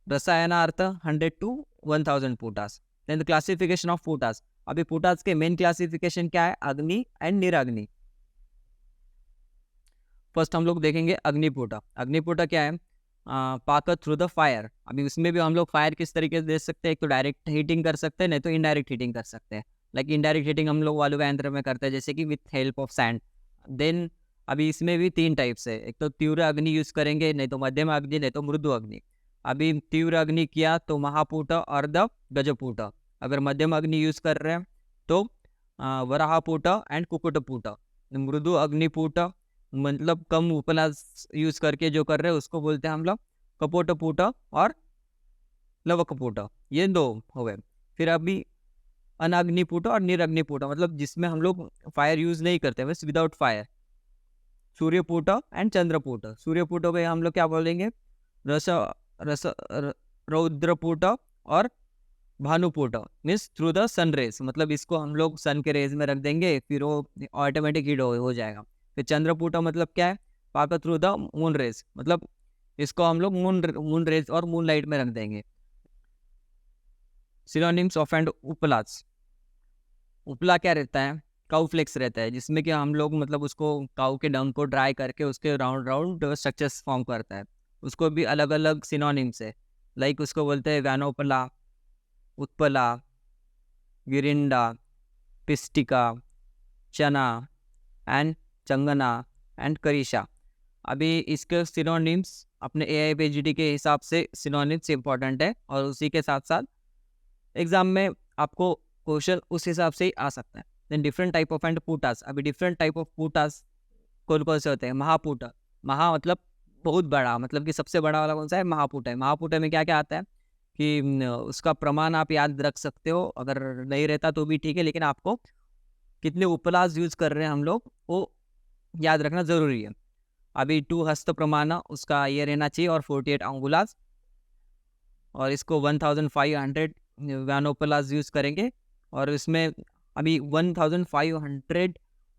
rasayanartha 100 to 1000 putas then the classification of putas अभी पुटास के मेन क्लासिफिकेशन क्या है अग्नि एंड निराग्नि फर्स्ट हम लोग देखेंगे अग्निपुटा अग्निपुटा क्या है पाक थ्रू द फायर अभी उसमें भी हम लोग फायर किस तरीके से दे सकते हैं एक तो डायरेक्ट हीटिंग कर सकते हैं नहीं तो इनडायरेक्ट हीटिंग कर सकते हैं लाइक इनडायरेक्ट हीटिंग हम लोग वालु यंत्र में करते हैं जैसे कि with help of sand then अभी इसमें भी 3 टाइप्स है एक तो तीव्र अग्नि यूज करेंगे नहीं तो मध्यम अग्नि नहीं तो मृदु अग्नि अभी तीव्र अग्नि किया तो महापुट और द गजपुट अगर मध्यम अग्नि यूज कर रहे हैं तो वराहपुट एंड कुकुटपुट मृदु अग्निपुट मतलब कम उपलास यूज करके जो कर रहे हैं उसको बोलते हैं हम लोग कपोटपुट और लवकपुट ये 2 हो गए फिर अभी अनाग्निपुट और निरग्निपुट मतलब जिसमें हम लोग फायर यूज नहीं करते बस without fire suryaputa and chandraputa suryaputa हो गए हम लोग क्या बोलेंगे रस रौद्रपुट और bhanuputa means through the sun rays मतलब इसको हम लोग सन के रेज में रख देंगे फिर वो ऑटोमेटिक हीट हो जाएगा फिर चंद्रपुट मतलब क्या है पाक थ्रू द मून रेज मतलब इसको हम लोग मून रेज और मून लाइट में रख देंगे सिनोनिम्स ऑफ एंड उपलास उपला क्या रहता है काउ फ्लेक्स रहता है जिसमें कि हम लोग मतलब उसको काउ के डंग को ड्राई करके उसके राउंड राउंड स्ट्रक्चर्स फॉर्म करता है उसको भी अलग अलग सिनोनिम्स है लाइक उसको बोलते हैं वैनोपला उत्पला गिरिंडा पिस्टिका चना एंड चंगना एंड करीशा अभी इसके सिनोनिम्स अपने AIPGD के हिसाब से सिनोनिम्स इंपॉर्टेंट है और उसी के साथ साथ एग्जाम में आपको क्वेश्चन उस हिसाब से ही आ सकता है then different type of and putas अभी डिफरेंट टाइप ऑफ पुटास कौन कौन से होते हैं महापुटा महा मतलब बहुत बड़ा मतलब कि सबसे बड़ा वाला कौन सा है महापुटा है महापुटा में क्या क्या आता है कि उसका प्रमाण आप याद रख सकते हो अगर नहीं रहता तो भी ठीक है लेकिन आपको कितने उपलास यूज कर रहे हैं हम लोग वो याद रखना ज़रूरी है अभी 2 हस्त प्रमाण उसका ये रहना चाहिए और 48 अंगुलास और इसको 1500 वैनोपलास यूज़ करेंगे और इसमें अभी 1500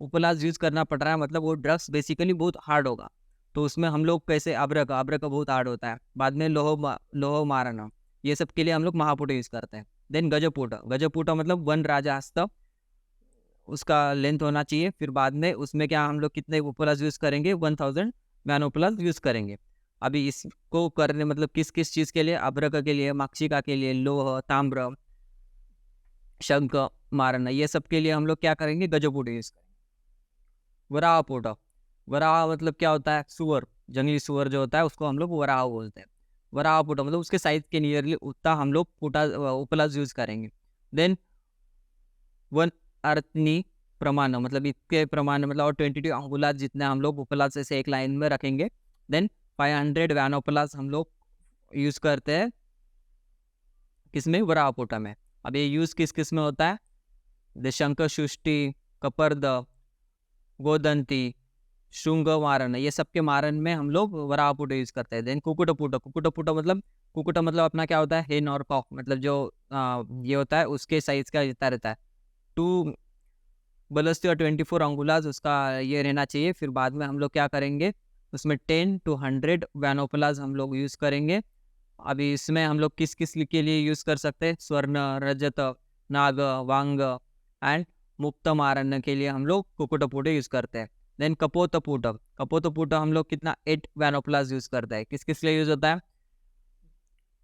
उपलास यूज़ करना पड़ रहा है मतलब वो ड्रग्स बेसिकली बहुत हार्ड होगा तो उसमें हम लोग कैसे अब्रक बहुत हार्ड होता है बाद में लोह मारना ये सब के लिए हम लोग महापुट यूज़ करते हैं देन गजपुट मतलब 1 राजा हस्त उसका लेंथ होना चाहिए फिर बाद में उसमें क्या हम लोग कितने उपलास यूज़ करेंगे 1000 वैनोपलास यूज़ करेंगे अभी इसको करने मतलब किस किस चीज़ के लिए अब्रक के लिए मक्षिका के लिए लोह ताम्र शंख मारना ये सब के लिए हम लोग क्या करेंगे गजपुट यूज़ करेंगे वराहपुट वराह मतलब क्या होता है सुअर जंगली सुअर जो होता है उसको हम लोग वराह बोलते हैं। वराह पुटा मतलब उसके साइज के नियरली उतना हम लोग पुटा उपलास यूज करेंगे। देन वन अर्थनी प्रमाण मतलब इसके प्रमाण मतलब और 22 अंगुलास जितने हम लोग उपलास ऐसे एक लाइन में रखेंगे। देन 500 वैनोपलास हम लोग यूज करते हैं किसमें, वराहपुटा में। अब ये यूज किस किस में होता है, शंकर सृष्टि, कपर्द, गोदंती, शुंग मारन, ये सब के मारन में हम लोग वराहपुटा यूज करते हैं। देन कुकुटपुटा, कुकुटपुटा मतलब कुकुटा मतलब अपना क्या होता है, हेन और कॉक मतलब जो ये होता है उसके साइज का जितना रहता है। 2 बलस्ती और 24 अंगुलाज उसका ये रहना चाहिए। फिर बाद में हम लोग क्या करेंगे, उसमें 10 to 100 वैनोपलाज हम लोग यूज करेंगे। अभी इसमें हम लोग किस किस के लिए यूज कर सकते हैं, स्वर्ण, रजत, नाग, वांग एंड मुक्त मारण्य के लिए हम लोग कुकुटपुट यूज करते हैं। देन कपोतपुट, कपोतपुट हम लोग कितना 8 वैनोपलाज यूज करते हैं। किस किस लिए यूज होता है,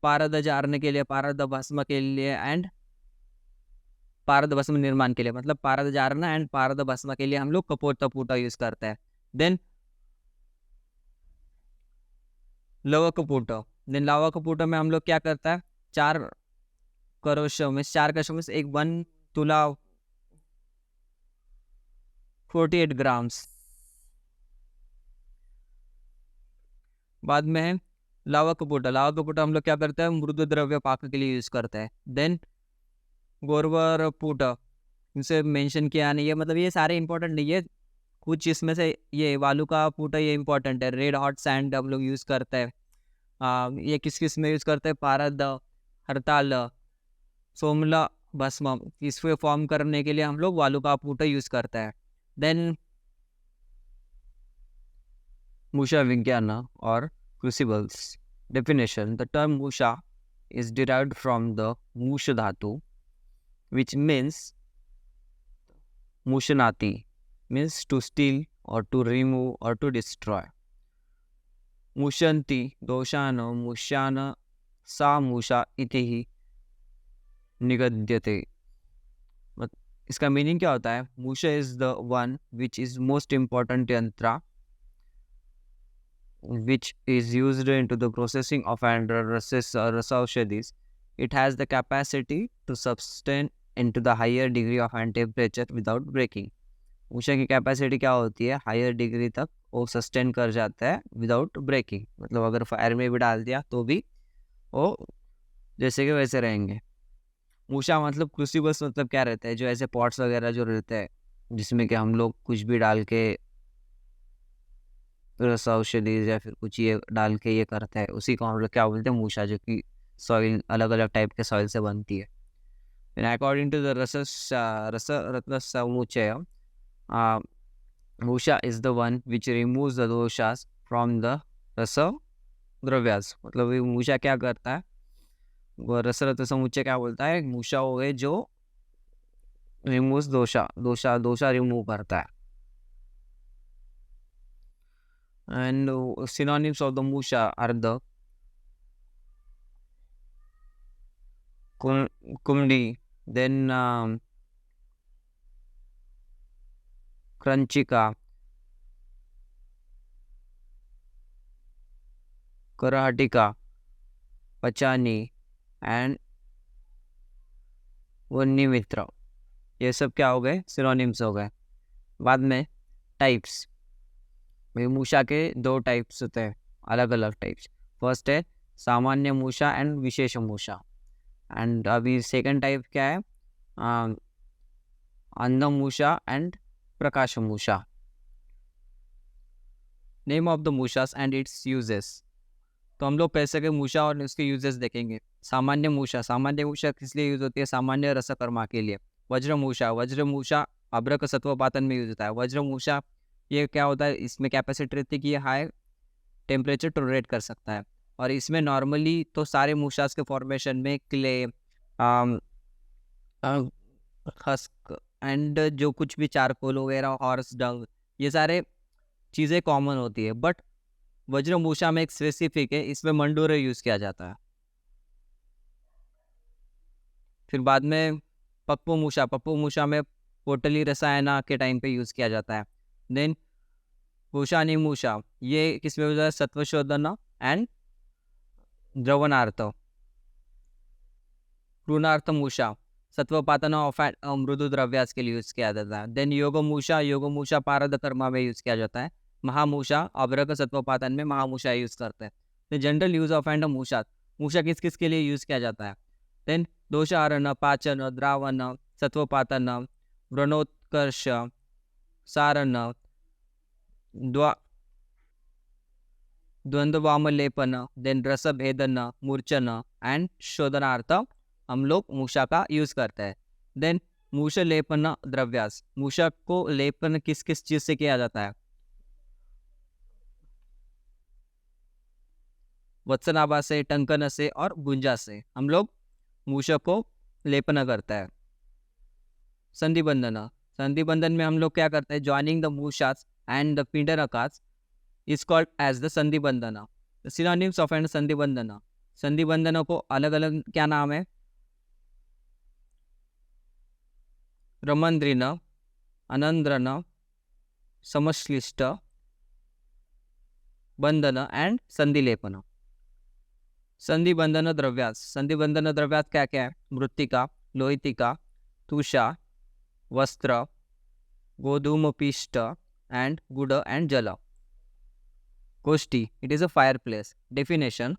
पारद जारने के लिए, पारद भस्म के लिए एंड पारद भस्म निर्माण के लिए, मतलब पारद जारना एंड पारद भस्म के लिए हम लोग कपोतपुट यूज करते हैं। देन लवकपुट, देन लवकपुट में हम लोग क्या करता है, 4 करोशों में 4 करोशों में से एक 1 तुला 48 ग्राम्स। बाद में है लावा कपूटा हम लोग क्या करते हैं, मृदु द्रव्य पाक के लिए यूज करते हैं। देन गोरवर पुटा, इनसे मेंशन किया नहीं है, मतलब ये सारे इंपॉर्टेंट नहीं है, कुछ इसमें से ये वालू का पुटा ये इंपॉर्टेंट है। रेड हॉट सैंड हम लोग यूज करते हैं। ये किस किस में यूज करते हैं, पारद, हरताल, सोमला भस्म, इसको फॉर्म करने के लिए हम लोग वालू का पुटा यूज करते हैं। देन मूषा विज्ञान और crucibles. Definition: the term musha is derived from the mush dhatu, which means mushanati, means to steal or to remove or to destroy. Mushanti doshana mushana sa musha iti hi nigadyate. इसका मीनिंग क्या होता है, musha is the one which is most important yantra which is used into the processing of and rasaushadis. It has the capacity to sustain into the higher degree of and temperature without breaking. Usha की कैपेसिटी क्या होती है, हायर डिग्री तक वो सस्टेन कर जाता है विदाउट ब्रेकिंग, मतलब अगर फायर में भी डाल दिया तो भी वो जैसे कि वैसे रहेंगे। ऊषा मतलब क्रूसिबल्स मतलब क्या रहता है, जो ऐसे पॉट्स वगैरह जो रहते हैं जिसमें कि हम लोग कुछ भी डाल के रस औषधि या फिर कुछ ये डाल के ये करते हैं, उसी को हम लोग क्या बोलते हैं, मूषा, जो कि सॉइल अलग अलग टाइप के सॉइल से बनती है। According to the Rasa Ratna Samuccaya, musha is the one which removes the doshas from the rasa dravyas, मतलब ये मूषा क्या करता है, वो रस रत्न समुच्चय क्या बोलता है, मूषा हो गए जो रिमूव्स दोषा रिमूव करता है। And synonyms of the musha are the kumdi, then kranchika, karahatika, pachani and वन्नी मित्र। ये सब क्या हो गए, सिनोनिम्स हो गए। बाद में टाइप्स, मूषा के 2 टाइप्स होते हैं, अलग अलग टाइप्स। फर्स्ट है सामान्य मूषा एंड विशेष मूषा, एंड अभी सेकंड टाइप क्या है, अंध मूषा एंड प्रकाश मूषा। Name of the mushas and its uses, तो हम लोग पैसे के मूषा और उसके यूजेस देखेंगे। सामान्य मूषा किस लिए यूज होती है, सामान्य रसकर्मा के लिए। वज्र मूषा अभ्रक सत्वपातन में यूज होता है। वज्र मूषा ये क्या होता है, इसमें कैपेसिटी रहती है कि ये हाई टेम्परेचर टॉलरेट कर सकता है, और इसमें नॉर्मली तो सारे मूषास के फॉर्मेशन में क्ले, हस्क एंड जो कुछ भी चारकोल वगैरह, हॉर्स डंग, ये सारे चीज़ें कॉमन होती है। बट वज्र मूषा में एक स्पेसिफिक है, इसमें मंडूरे यूज किया जाता है। फिर बाद में पप्पू मूषा में पोटली रसायना के टाइम पे यूज किया जाता है। देन कोशा आणि मूषा ये किस में होता है? सत्वशोधन एंड द्रवणार्थ। पूर्णार्थ मूषा सत्वपातन ऑफ एंड मृदु द्रव्यास के लिए यूज किया जाता है। देन योगमूषा पारद कर्मा में यूज किया जाता है। महामूषा अभ्रक सत्वपातन में महामूषा यूज करते हैं। The general use of and musha किस किस के लिए यूज किया जाता है? देन दोषारण, पाचन, द्रावण, सत्वपातन, व्रणोत्कर्ष, सारण, द्वंद्वामलेपन, देन रसभेदन, मूर्छन एंड शोधनार्थ हम लोग मूषा का यूज करते हैं। देन मूष लेपन द्रव्यास, मूषा को लेपन किस किस चीज से किया जाता है? वत्सनाभा से, टंकन से और गुंजा से हम लोग मूषक को लेपन करता है। संधिबंधन, संधिबंधन में हम लोग क्या करते हैं? Joining the mushas and the pindarakas is called as the sandhibandhana. Synonyms of and sandhibandhana, संधिबंधनों को अलग अलग क्या नाम है? रमंद्रिन, अनंद्रन, समश्लिष्ट, बंधन एंड संधिलेपन। संधिबंधन द्रव्यास, संधिबंधन द्रव्यास क्या क्या है? मृत्तिका, लोहितिका, तुषा, वस्त्र, गोधूमपिष्ट and gur and jal. Koshthi, it is a fire place. Definition,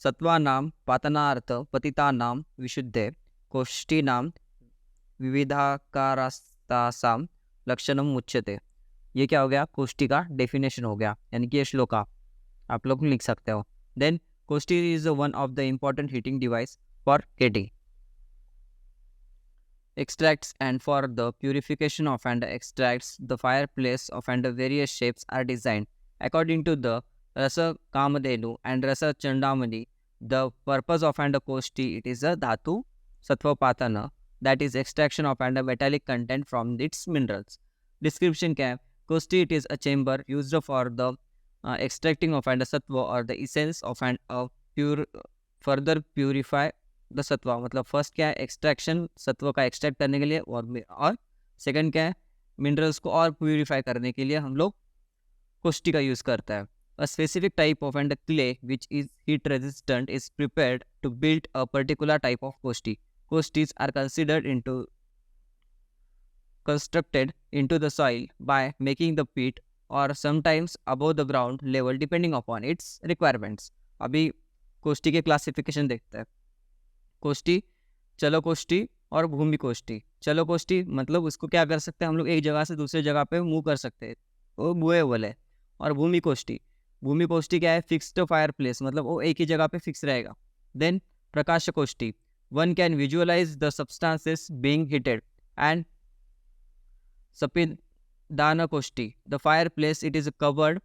सत्वानां पातनार्थ पतितानां विशुद्धे कोष्ठीनां विविधाकारास्तासां लक्षणम उच्यते। ये क्या हो गया? कोष्ठी का डेफिनेशन हो गया, यानी कि ये श्लोका आप लोग लिख सकते हो। Then koshthi is one of the important heating device for getting extracts and for the purification of and extracts the fireplace of and various shapes are designed according to the Rasa Kamadhenu and Rasa Chandamani. The purpose of and koshti, it is a dhatu satvapatana, that is extraction of and metallic content from its minerals. Description क्या है? कोष्ठी, it is a chamber used for the extracting of and sattva or the essence of and pure further purify the satva. मतलब फर्स्ट क्या है? एक्सट्रैक्शन, सत्व का एक्सट्रैक्ट करने के लिए, और सेकंड क्या है? मिनरल्स को और प्यूरिफाई करने के लिए हम लोग कोष्ठी का यूज करता है। A specific type of and clay which is heat resistant is prepared to build a particular type of koshthi. Koshthis are constructed into the soil by making the pit or sometimes above the ground level depending upon its requirements। अभी कोष्ठी के क्लासिफिकेशन देखते हैं। कोष्ठी, चलो कोष्ठी और भूमि कोष्ठी। चलो कोष्ठी मतलब उसको क्या कर सकते हैं हम लोग? एक जगह से दूसरी जगह पे मूव कर सकते हैं, वो मूवेबल है। और भूमि कोष्ठी क्या है? फिक्स्ड फायर प्लेस, मतलब वो एक ही जगह पे फिक्स रहेगा। Then prakash koshthi, one can visualise the substances being heated. And sapidhana koshthi, the fire place it is covered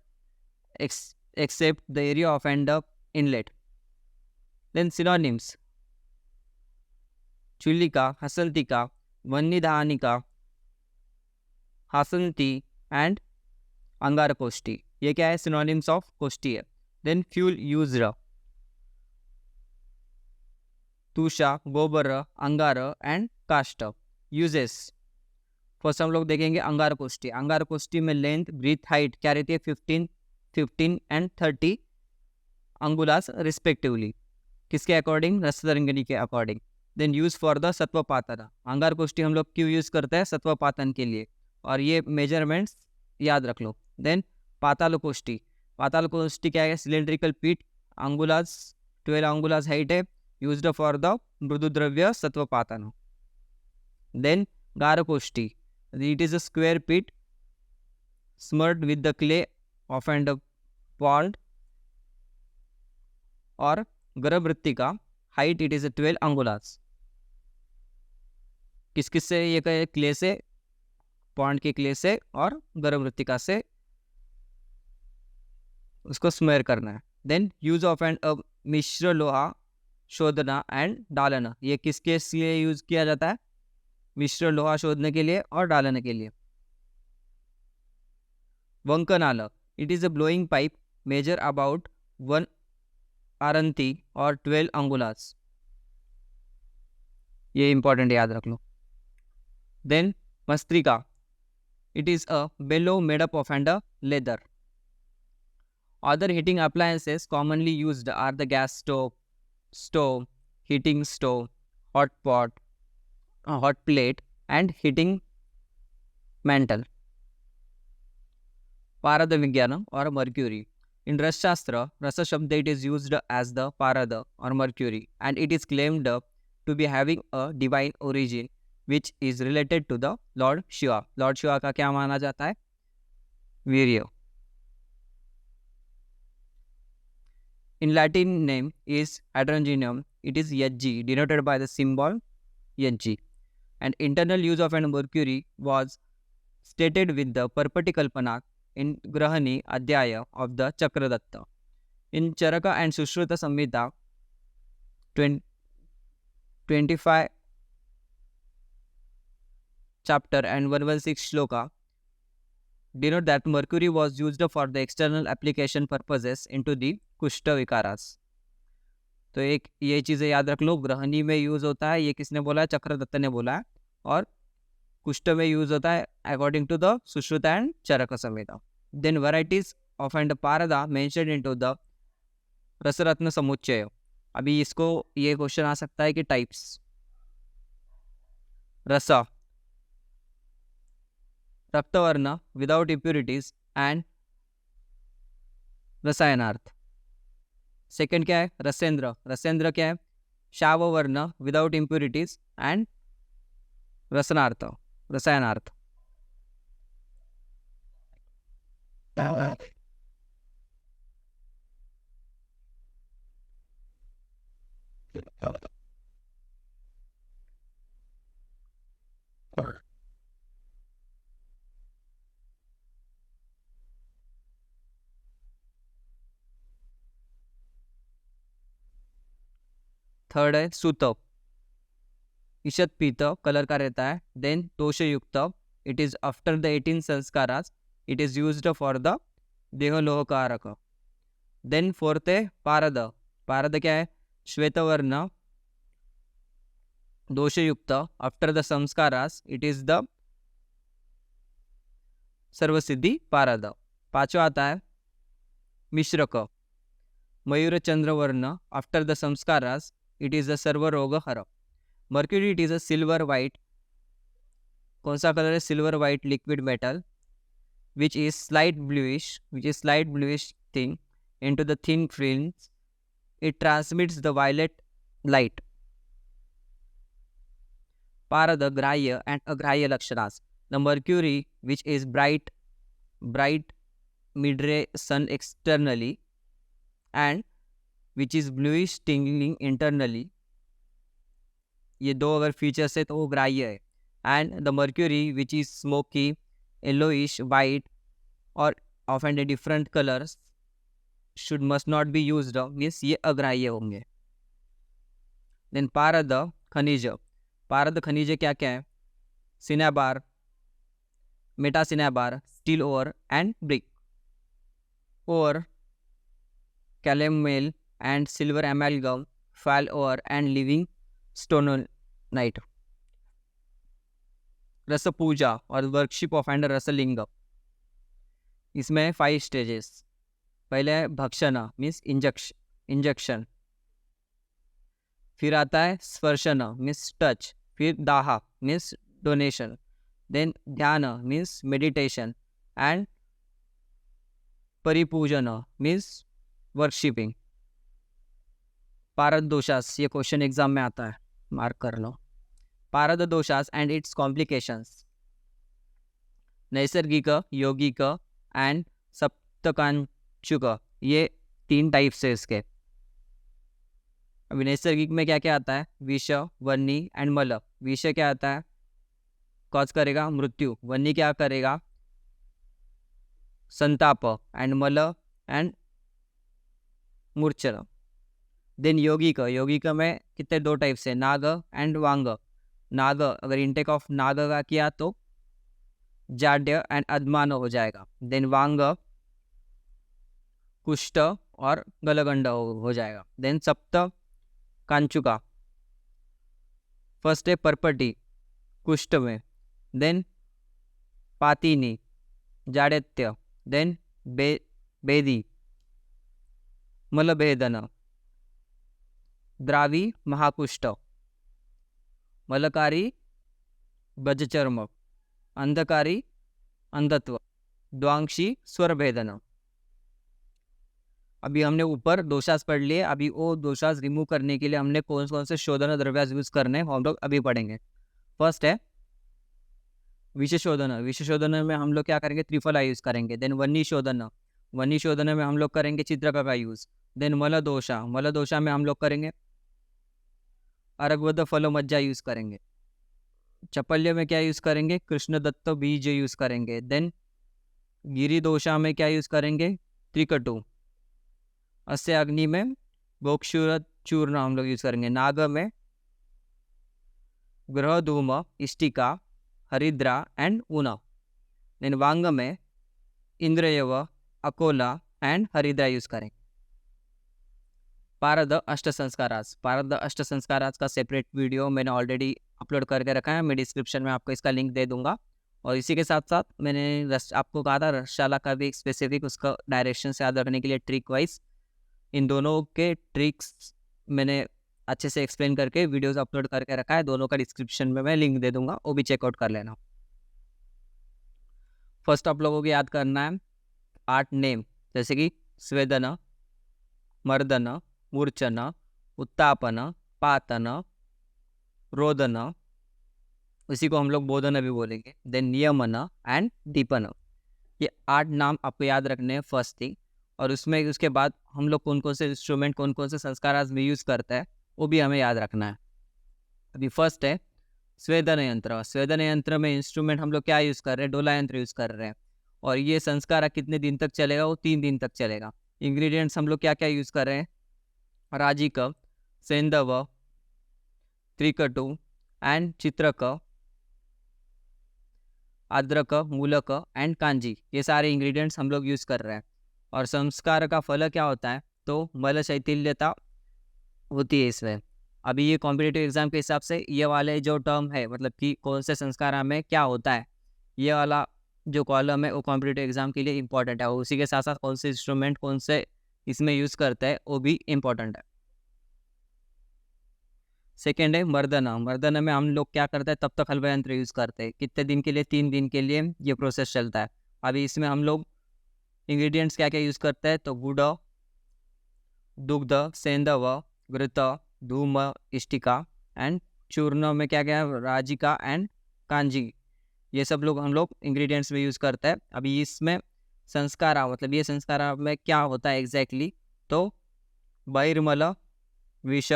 except the area of and the inlet। Then synonyms, chulika, hasantika, vanyadhanika, hasanti and angar koshthi. ये क्या है? सिनोनिम्स ऑफ कोष्ठी है। देन फ्यूल यूज्ड, तुषा, गोबर, अंगार एंड काष्ठ। यूजेस, फर्स्ट हम लोग देखेंगे अंगार कोष्ठी। अंगार कोष्ठी में लेंथ, ब्रीथ, हाइट क्या रहती है? 15 एंड 30 अंगुलास रिस्पेक्टिवली। किसके अकॉर्डिंग? रसतरंगिणी के according. Then use for the satvapatana, angar koshthi हम लोग क्यों यूज करते हैं? सत्वपातन के लिए, और ये मेजरमेंट्स याद रख लो। देन पाताल कोष्ठी, पाताल कोष्ठी क्या है? Cylindrical pit, angulas 12 angulas height है, used for the mridu dravya satvapatana. Then gar koshthi, it is a square pit smeared with the clay of and pond. और गर्भवृत्ति का हाइट इट इज 12 अंगुलास। किस किस से ये कहे? क्ले से, पॉन्ड के क्ले से और गर्भवृत्तिका से उसको स्मेयर करना है। देन यूज ऑफ एंड मिश्र लोहा शोधना एंड डालना, ये किसके लिए यूज किया जाता है? मिश्र लोहा शोधने के लिए और डालने के लिए। Vankanal, it is a blowing pipe measure about 1 आरंती और 12 अंगुलास। ये इंपॉर्टेंट याद रख लो। Then bhastrika, it is a bellow made up of and a leather. Other heating appliances commonly used are the gas stove, heating stove, hot pot, hot plate, and heating mantle. Parada Vigyana or mercury. In Rasashastra, Rasa Shabda it is used as the Parada or mercury, and it is claimed to be having a divine origin which is related to the Lord Shiva. Lord Shiva का क्या माना जाता है? वीर्य. In Latin name is hydrogenium. It is Hg, denoted by the symbol Hg. And internal use of an mercury was stated with the Parpati Kalpana in Grahani Adhyaya of the Chakradatta. In Charaka and Sushruta Samhita 25 chapter and 116 shloka denote that mercury was used for the external application purposes into the कुष्ठ विकारास. तो एक ये चीज़ें याद रख लो, ग्रहणी में यूज़ होता है, ये किसने बोला है? चक्रदत्त ने बोला है. और कुष्ठ में यूज़ होता है according to the Sushruta and Charaka Samhita. Then varieties of and parada mentioned into the Rasaratna Samuccaya. अभी इसको ये क्वेश्चन आ सकता है कि types. Rasa, raktavarna without impurities and rasayanartha. Second क्या है? रसेंद्र. रसेंद्र क्या है? Shavavarna without impurities and rasanartha, rasayanartha. Third है सूत. ईशत पीत कलर का रहता है. Then doshayukta, it is after the 18 samskaras, it is used for the dehalohakaraka. Then fourth है पारद. पारद क्या है? Shvetavarna doshayukta, after the samskaras, it is the sarvasiddhi parada. पांचवा आता है मिश्रक. Mayura chandravarna, after the samskaras, it is the sarvaroga hara. Mercury it is a silver white. कौन सा कलर है? Silver white liquid metal which is slight bluish thin into the thin films. It transmits the violet light. Parada grahya and agrahya lakshanas. The mercury which is bright mid-ray sun externally and which is bluish tingling internally. ये दो अगर फीचर्स है तो वो ग्राह्य है. And the mercury which is smoky yellowish white और of and different colours should must not be used, means ये अग्राह्य होंगे. देन पारद खनिज. पारद खनिज क्या क्या है? Cinnabar, meta cinnabar, steel ore and brick. और calomel and silver amalgam, file ore and livingstonite. रस पूजा और वर्कशिप ऑफ एंड रसलिंग. इसमें 5 स्टेजेस. पहले है भक्षण मीन्स इंजेक्शन. फिर आता है स्पर्शन मीन्स टच. फिर दाह मीन्स डोनेशन. देन ध्यान मीन्स मेडिटेशन एंड परिपूजन मीन्स वर्कशिपिंग. पारद दोषास, ये क्वेश्चन एग्जाम में आता है, मार्क कर लो. पारद दोषास एंड इट्स कॉम्प्लिकेशंस. नैसर्गिक, यौगिक एंड सप्तकांचुक, ये 3 टाइप्स है इसके. अभी नैसर्गिक में क्या क्या आता है? विष, वन्नी एंड मल. विष क्या आता है? कॉज करेगा मृत्यु. वन्नी क्या करेगा? संताप. एंड मल एंड मूर्छना. देन यौगिक. यौगिक में कितने 2 टाइप्स है? नाग एंड वांग. नाग, अगर इंटेक ऑफ नाग का किया तो जाड्य एंड अदमान हो जाएगा. देन वांग कुष्ठ और गलगंड हो जाएगा. देन सप्त कांचुका. फर्स्ट है परपटी कुष्ठ में. देन पातिनी जाड्यत्य. देन बेदी मलभेदन, द्रावी महाकुष्ठ, मलकारी बजचर्म, अंधकारी अंधत्व, द्वांशी स्वरभेदन। अभी हमने ऊपर दोषास पढ़ लिए, अभी वो दोषास रिमूव करने के लिए हमने कौन कौन से शोधन द्रव्यास यूज करने हैं हम लोग अभी पढ़ेंगे। फर्स्ट है विशेषोधन। विशेषोधन में हम लोग क्या करेंगे, त्रिफला यूज करेंगे। देन वन्नी शोधन, वन्नी शोधन में हम लोग करेंगे चित्रक का यूज। देन मलदोषा, मलदोषा में हम लोग करेंगे अरगवद फल मज्जा यूज करेंगे। चपल्य में क्या यूज करेंगे, कृष्णदत्त बीज यूज करेंगे। देन गिरिदोषा में क्या यूज करेंगे, त्रिकटु। अस्य अग्नि में गोक्षुर चूर्ण हम लोग यूज करेंगे। नाग में ग्रह धूम, इष्टिका, हरिद्रा एंड ऊना। देन वांग में इंद्रयव, अकोला एंड हरिद्रा यूज करेंगे। पारद अष्ट संस्कारास, पारद अष्ट संस्कारास का सेपरेट वीडियो मैंने ऑलरेडी अपलोड करके रखा है, मैं डिस्क्रिप्शन में आपको इसका लिंक दे दूंगा। और इसी के साथ साथ मैंने आपको कहा था रसशाला का भी एक स्पेसिफिक उसका डायरेक्शन से याद रखने के लिए ट्रिक वाइज इन दोनों के ट्रिक्स मैंने अच्छे से एक्सप्लेन करके वीडियोस अपलोड करके रखा है, दोनों का डिस्क्रिप्शन में मैं लिंक दे दूंगा, वो भी चेकआउट कर लेना। फर्स्ट आप लोगों को याद करना है 8 नेम, जैसे कि स्वेदन, मर्दन, मूर्छन, उत्तापन, पातन, रोदन, उसी को हम लोग बोधन भी बोलेंगे। देन नियमन एंड दीपन, ये 8 नाम आपको याद रखने हैं फर्स्ट थिंग। और उसमें उसके बाद हम लोग कौन कौन से इंस्ट्रूमेंट, कौन कौन से संस्कार आज में यूज़ करता है वो भी हमें याद रखना है। अभी फर्स्ट है स्वेदन यंत्र। स्वेदन यंत्र में इंस्ट्रूमेंट हम लोग क्या यूज़ कर रहे हैं, डोला यंत्र यूज़ कर रहे हैं। और ये संस्कार कितने दिन तक चलेगा, वो 3 दिन तक चलेगा। इंग्रेडिएंट्स हम लोग क्या क्या यूज़ कर रहे हैं, राजिक, सेंधव, त्रिकटु एंड चित्रक, अदरक, मूलक एंड कांजी, ये सारे इंग्रेडिएंट्स हम लोग यूज़ कर रहे हैं। और संस्कार का फल क्या होता है, तो मल शैथिल्यता होती है इसमें। अभी ये कॉम्पिटिटिव एग्जाम के हिसाब से ये वाले जो टर्म है, मतलब कि कौन से संस्कार में क्या होता है, ये वाला जो कॉलम है वो कॉम्पिटिटिव एग्जाम के लिए इंपॉर्टेंट है। उसी के साथ साथ कौन से इंस्ट्रूमेंट कौन से इसमें यूज़ करते हैं वो भी इम्पोर्टेंट है। सेकेंड है मर्दन। मर्दन में हम लोग क्या करते हैं, तब तक हलवा यंत्र यूज़ करते हैं। कितने दिन के लिए, 3 दिन के लिए ये प्रोसेस चलता है। अभी इसमें हम लोग इंग्रेडिएंट्स क्या क्या यूज़ करते हैं, तो गुड़, दुग्ध, सेंधव, घृत, धूम, इष्टिका एंड चूर्ण में क्या क्या है, राजिका एंड कांजी, ये सब लोग हम लोग इंग्रेडिएंट्स में यूज़ करते हैं। अभी इसमें संस्कारा, मतलब ये संस्कारा में क्या होता है एग्जैक्टली, तो बहिर्मल, विष,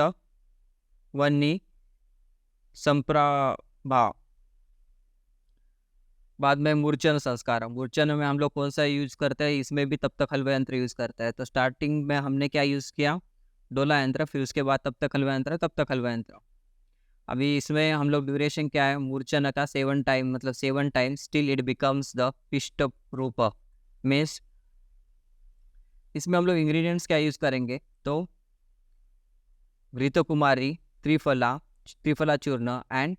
वन्नी, संप्रभा। बाद में मूर्छन संस्कार। मूर्छन में हम लोग कौन सा यूज़ करते हैं, इसमें भी तब तक हलवा यंत्र यूज़ करता है। तो स्टार्टिंग में हमने क्या यूज़ किया, डोला यंत्र, फिर उसके बाद तब तक हलवा यंत्र, तब तक हलवा यंत्र। अभी इसमें हम लोग ड्यूरेशन क्या है, मूर्छन का 7 टाइम, मतलब 7 times still it becomes the pisht रूप मीन्स। इसमें हम लोग इंग्रेडिएंट्स क्या यूज़ करेंगे, तो घृत कुमारी, त्रिफला चूर्ण एंड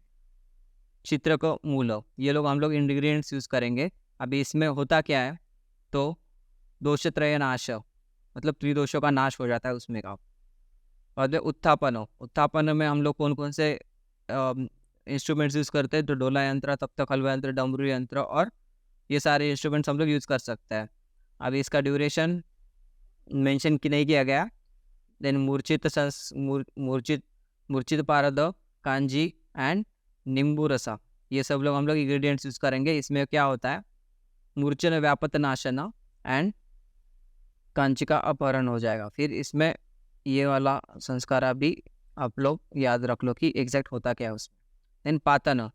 चित्रक मूल, ये लोग हम लोग इंग्रेडिएंट्स यूज़ करेंगे। अभी इसमें होता क्या है, तो दोषत्रय नाश, मतलब त्रिदोषों का नाश हो जाता है उसमें का। और उत्थापन, उत्थापन में हम लोग कौन कौन से इंस्ट्रूमेंट्स यूज़ करते हैं, तो डोला यंत्र, तब तक हलवा यंत्र, डमरू यंत्र, और ये सारे इंस्ट्रूमेंट्स हम लोग यूज़ कर सकते हैं। अभी इसका ड्यूरेशन मेंशन नहीं किया गया। देन मूर्छित पारद, कांजी एंड नींबू रसा, ये सब लोग हम लोग इंग्रेडिएंट्स यूज़ करेंगे। इसमें क्या होता है, मूर्छन व्यापत नाशन एंड कांची का अपहरण हो जाएगा। फिर इसमें ये वाला संस्कार भी आप लोग याद रख लो कि एग्जैक्ट होता क्या है उसमें। देन पातन,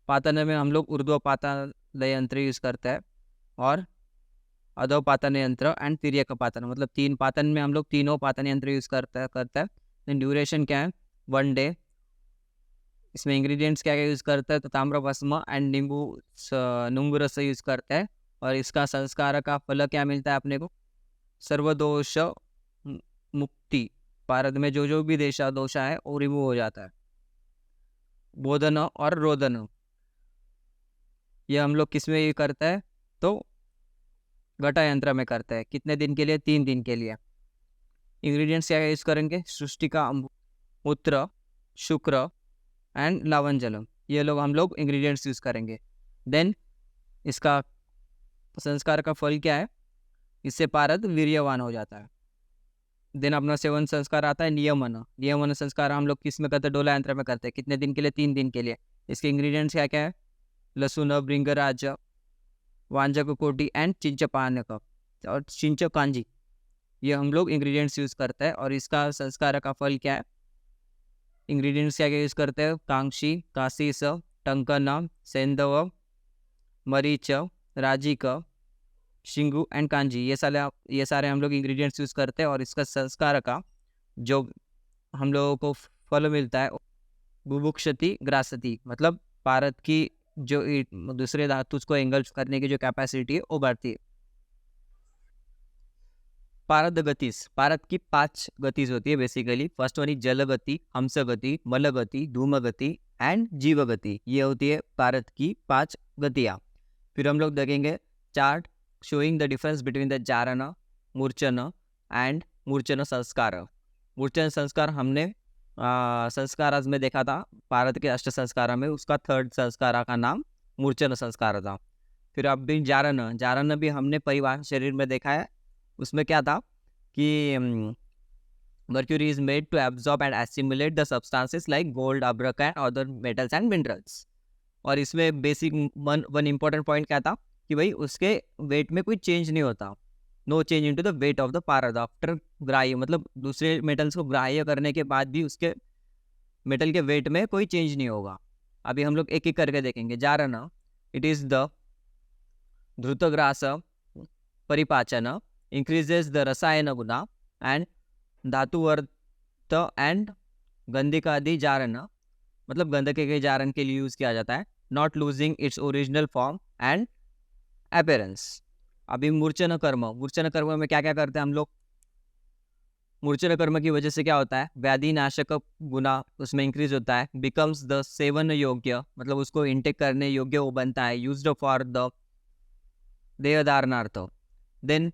पातन में हम लोग ऊर्ध्व पातन यंत्र यूज़ करते हैं, और अधो पातन यंत्र एंड तिर्यक पातन, मतलब 3 पातन में हम लोग तीनों पातन यंत्र यूज़ करते हैं। देन ड्यूरेशन क्या है, 1 डे। इसमें इंग्रेडिएंट्स क्या क्या यूज़ करते हैं, तो ताम्रभस्म एंड नींबू रस यूज़ करते हैं। और इसका संस्कार का फल क्या मिलता है अपने को, सर्वदोष मुक्ति। भारत में जो भी दोषा है वो रिमूव हो जाता है। बोधन और रोदन, ये हम लोग किस में ये करते हैं, तो घटा यंत्र में करते हैं। कितने दिन के लिए, 3 दिन के लिए। इंग्रेडिएंट्स क्या यूज़ करेंगे? सृष्टिका मूत्र, शुक्र एंड लवण जलम, ये लोग हम लोग इंग्रेडिएंट्स यूज़ करेंगे। देन इसका संस्कार का फल क्या है? इससे पारद वीर्यवान हो जाता है। देन अपना सेवन संस्कार आता है नियमन। नियमन संस्कार हम लोग किस में करते हैं? डोला यंत्र में करते हैं। कितने दिन के लिए? 3 दिन के लिए। इसके इंग्रेडिएंट्स क्या क्या है? लहसुन, भृंगराज, वांजक कोटि एंड चिंचपानक और चिंच कांजी, ये हम लोग इंग्रेडिएंट्स यूज़ करते हैं। और इसका संस्कार का फल क्या है? इंग्रेडिएंट्स क्या क्या यूज़ करते हैं? कांक्षी, काशीस, टंकन, सेंधव, मरीच, राजिक, शिंगू एंड कांजी, ये सारे हम लोग इंग्रेडिएंट्स यूज़ करते हैं। और इसका संस्कार का जो हम लोगों को फल मिलता है बुभुक्षति ग्रासति, मतलब पारद की जो दूसरे धातु को एंगल्फ करने की जो कैपेसिटी है वो बढ़ती है। पारद गतिस, पारद की 5 गतिज होती है बेसिकली। फर्स्ट वन इज जल गति, हंस गति, मल गति, धूम गति एंड जीव गति, ये होती है पारद की 5 गतियाँ। फिर हम लोग देखेंगे chart showing the difference between the jarana, murchhana and murchhana samskara. मूर्छन संस्कार हमने संस्कार में देखा था, पारद के 8 संस्कार में उसका 3rd संस्कार का नाम मूर्छन संस्कार था। फिर अब भी जारण, जारण भी हमने परिवार शरीर में देखा है। उसमें क्या था कि mercury is made to absorb and assimilate the substances like gold, abhrak and other metals and minerals. और इसमें बेसिक वन इम्पोर्टेंट पॉइंट क्या था कि भाई उसके वेट में कोई चेंज नहीं होता। No change into the weight of the parada after ग्राह्य, मतलब दूसरे मेटल्स को ग्राह्य करने के बाद भी उसके मेटल के वेट में कोई चेंज नहीं होगा। अभी हम लोग एक एक करके देखेंगे। Jarana, it is the dhritagrasa paripachana, increases the रसायन गुना एंड धातुवर्त एंड गंधिकादि जारण, मतलब गंधक के जारण के लिए यूज किया जाता है। Not losing its original form and appearance. अभी मूर्छन कर्म, मूर्छन कर्म में क्या क्या करते हैं हम लोग? मूर्छन कर्म की वजह से क्या होता है? व्याधि नाशक गुना उसमें इंक्रीज होता है। बिकम्स द सेवन योग्य, मतलब उसको इंटेक करने योग्य वो बनता है। Used for the dehadharanartha. Then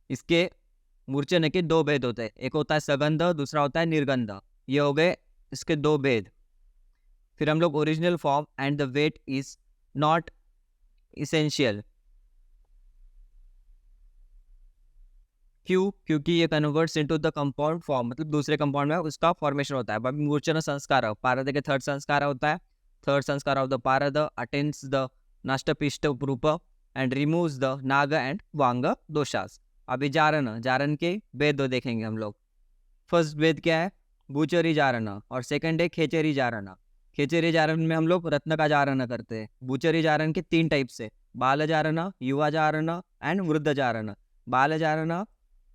इसके मूर्छन के 2 भेद होते हैं, एक होता है सगंध, दूसरा होता है निर्गंध। ये हो गए इसके 2 भेद। फिर हम लोग original form and the weight is not essential. क्यों? क्योंकि ये converts into the compound form, मतलब दूसरे कंपाउंड में उसका फॉर्मेशन होता है। मूर्छन संस्कार पारद के 3rd संस्कार होता है। 3rd samskara of the parada attains the nashtapishta rupa and removes the naga and vanga doshas. अभी जारण, जारण के वेद देखेंगे हम लोग। फर्स्ट वेद क्या है? भूचरी जारण, और सेकंड है खेचरी जारण। खेचरी जारण में हम लोग रत्न का जारण करते हैं। भूचरी जारण के 3 टाइप से, बाल जारण, युवा जारण एंड वृद्ध जारण। बाल जारण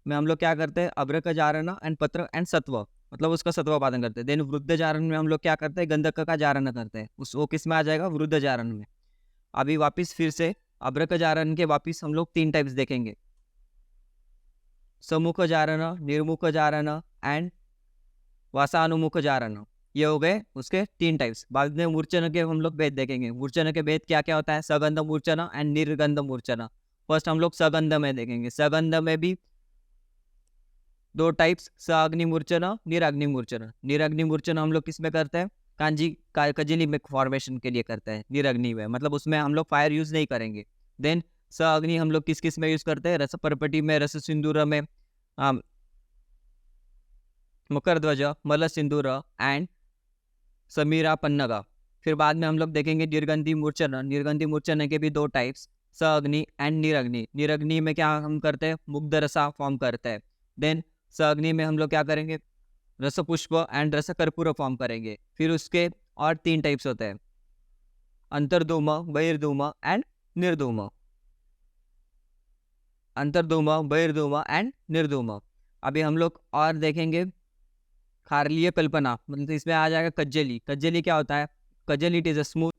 में हम लोग क्या करते हैं? अब्रक जारण एंड पत्र एंड सत्व, मतलब उसका सत्वोपादन करते हैं। देन वृद्ध जारण में हम लोग क्या करते हैं? गंधक का जारण करते हैं। वो किस में आ जाएगा? वृद्ध जारण में। अभी वापिस फिर से अब्रक जारण के वापिस हम लोग 3 टाइप्स देखेंगे, सम्मुख जारण, निर्मुख जारण एंड वासानुमुख जारण। ये हो गए उसके 3 टाइप्स। बाद में मूर्छन के हम लोग भेद देखेंगे। मूर्छन के भेद क्या क्या होता है? सगंध मूर्छन एंड निर्गंध मूर्छन। फर्स्ट हम लोग सगंध में देखेंगे। सगंध में भी 2 टाइप्स, सअग्नि मूर्छन, निराग्नि मूर्छन। निराग्नि मूर्छन हम लोग किस में करते हैं? कांजी कजली में फॉर्मेशन के लिए करते हैं, निराग्नि में, मतलब उसमें हम लोग फायर यूज नहीं करेंगे। देन सअग्नि हम लोग किस किस में यूज करते हैं? रस परपटी में, रस सिंदूर में, मकर ध्वज, मल सिंदूर एंड समीरा पन्नगा। फिर बाद में हम लोग देखेंगे निर्गंधी मूर्छन। निर्गंधी मूर्छन के भी 2 टाइप्स, सअग्नि एंड निरग्नि। निरग्नि में क्या हम करते हैं? मुग्ध रसा फॉर्म करते हैं। देन सअग्नि में हम लोग क्या करेंगे? रस पुष्प एंड रस कर्पूर फॉर्म करेंगे। फिर उसके और 3 टाइप्स होते हैं, अंतर्धूम, बहिर्धूम एंड निर्धूम। अंतर्धूम, बहिर्धूम एंड निर्धूम। अभी हम लोग और देखेंगे खारलीय कल्पना, मतलब इसमें आ जाएगा कज्जली। कज्जली क्या होता है? कज्जली इट इज अ स्मूथ,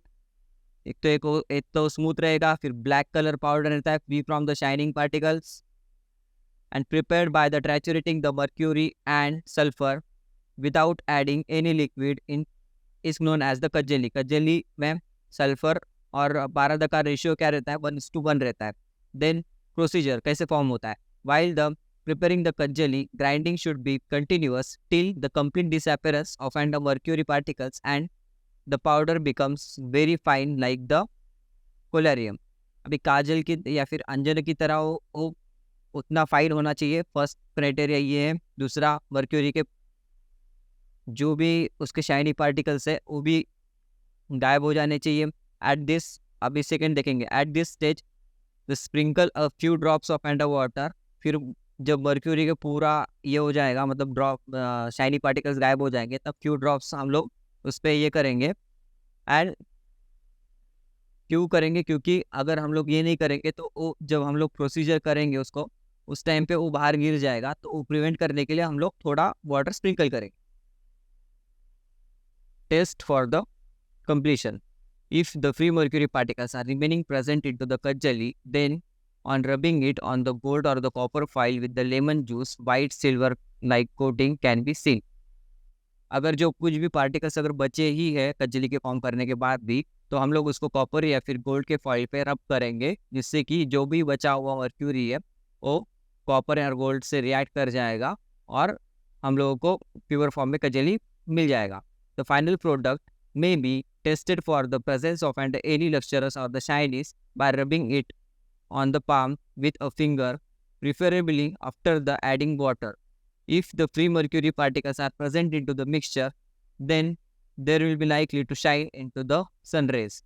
एक तो स्मूथ रहेगा, फिर ब्लैक कलर पाउडर रहता है, free from the shining particles and prepared by the triturating the mercury and sulphur without adding any liquid in is known as the kajjali. कज्जली में सल्फर और पारद का रेशियो क्या रहता है? 1:1 रहता है। देन प्रोसीजर कैसे फॉर्म होता है? While the preparing the kajali, grinding should be continuous till the complete disappearance of and the mercury particles and the powder becomes very fine like the कोलेरियम। अभी काजल की या फिर अंजन की तरह वो उतना फाइन होना चाहिए, फर्स्ट क्राइटेरिया ये है। दूसरा, मर्क्यूरी के जो भी उसके शाइनी पार्टिकल्स है वो भी गायब हो जाने चाहिए। एट दिस, अभी सेकंड देखेंगे, at this stage the sprinkle a few drops of under water. फिर जब मर्क्यूरी के पूरा ये हो जाएगा, मतलब ड्रॉप शाइनी पार्टिकल्स गायब हो जाएंगे, तब फ्यू ड्रॉप्स हम लोग उस पर ये करेंगे। एंड क्यों करेंगे? क्योंकि अगर हम लोग ये नहीं करेंगे तो वो जब हम लोग प्रोसीजर करेंगे उसको, उस टाइम पे वो बाहर गिर जाएगा, तो वो प्रिवेंट करने के लिए हम लोग थोड़ा वाटर स्प्रिंकल करेंगे। Test for the completion. If the free mercury particles are remaining present into the kajali, then on rubbing it on the gold or the copper foil with the lemon juice, white silver like coating can be seen. अगर जो कुछ भी पार्टिकल्स अगर बचे ही है कजली के फॉर्म करने के बाद भी, तो हम लोग उसको कॉपर या फिर गोल्ड के फॉइल पे रब करेंगे, जिससे कि जो भी बचा हुआ मर्क्यूरी है वो कॉपर या गोल्ड से रिएक्ट कर जाएगा और हम लोगों को प्योर फॉर्म में कजली मिल जाएगा। The final product may be tested for the presence of any lustrous or the shinies by rubbing it on the palm with a finger, preferably after the adding water. If the free mercury particles are present into the mixture, then they will be likely to shine into the sun rays.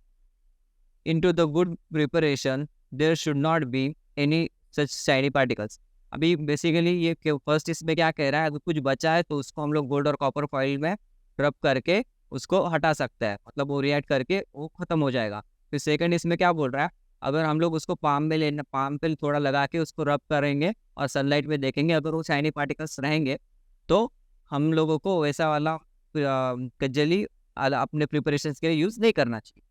Into the good preparation, there should not be any such shiny particles. अभी बेसिकली ये फर्स्ट इसमें क्या कह रहा है, अगर कुछ बचा है तो उसको हम लोग गोल्ड और कॉपर फॉइल में रब करके उसको हटा सकता है, मतलब वो रिएक्ट करके वो खत्म हो जाएगा। फिर सेकंड इसमें क्या बोल रहा है, अगर हम लोग उसको पाम में लेना, पाम पे थोड़ा लगा के उसको रब करेंगे और सनलाइट में देखेंगे, अगर वो शाइनी पार्टिकल्स रहेंगे तो हम लोगों को वैसा वाला कजली अपने प्रिपरेशन के लिए यूज नहीं करना चाहिए।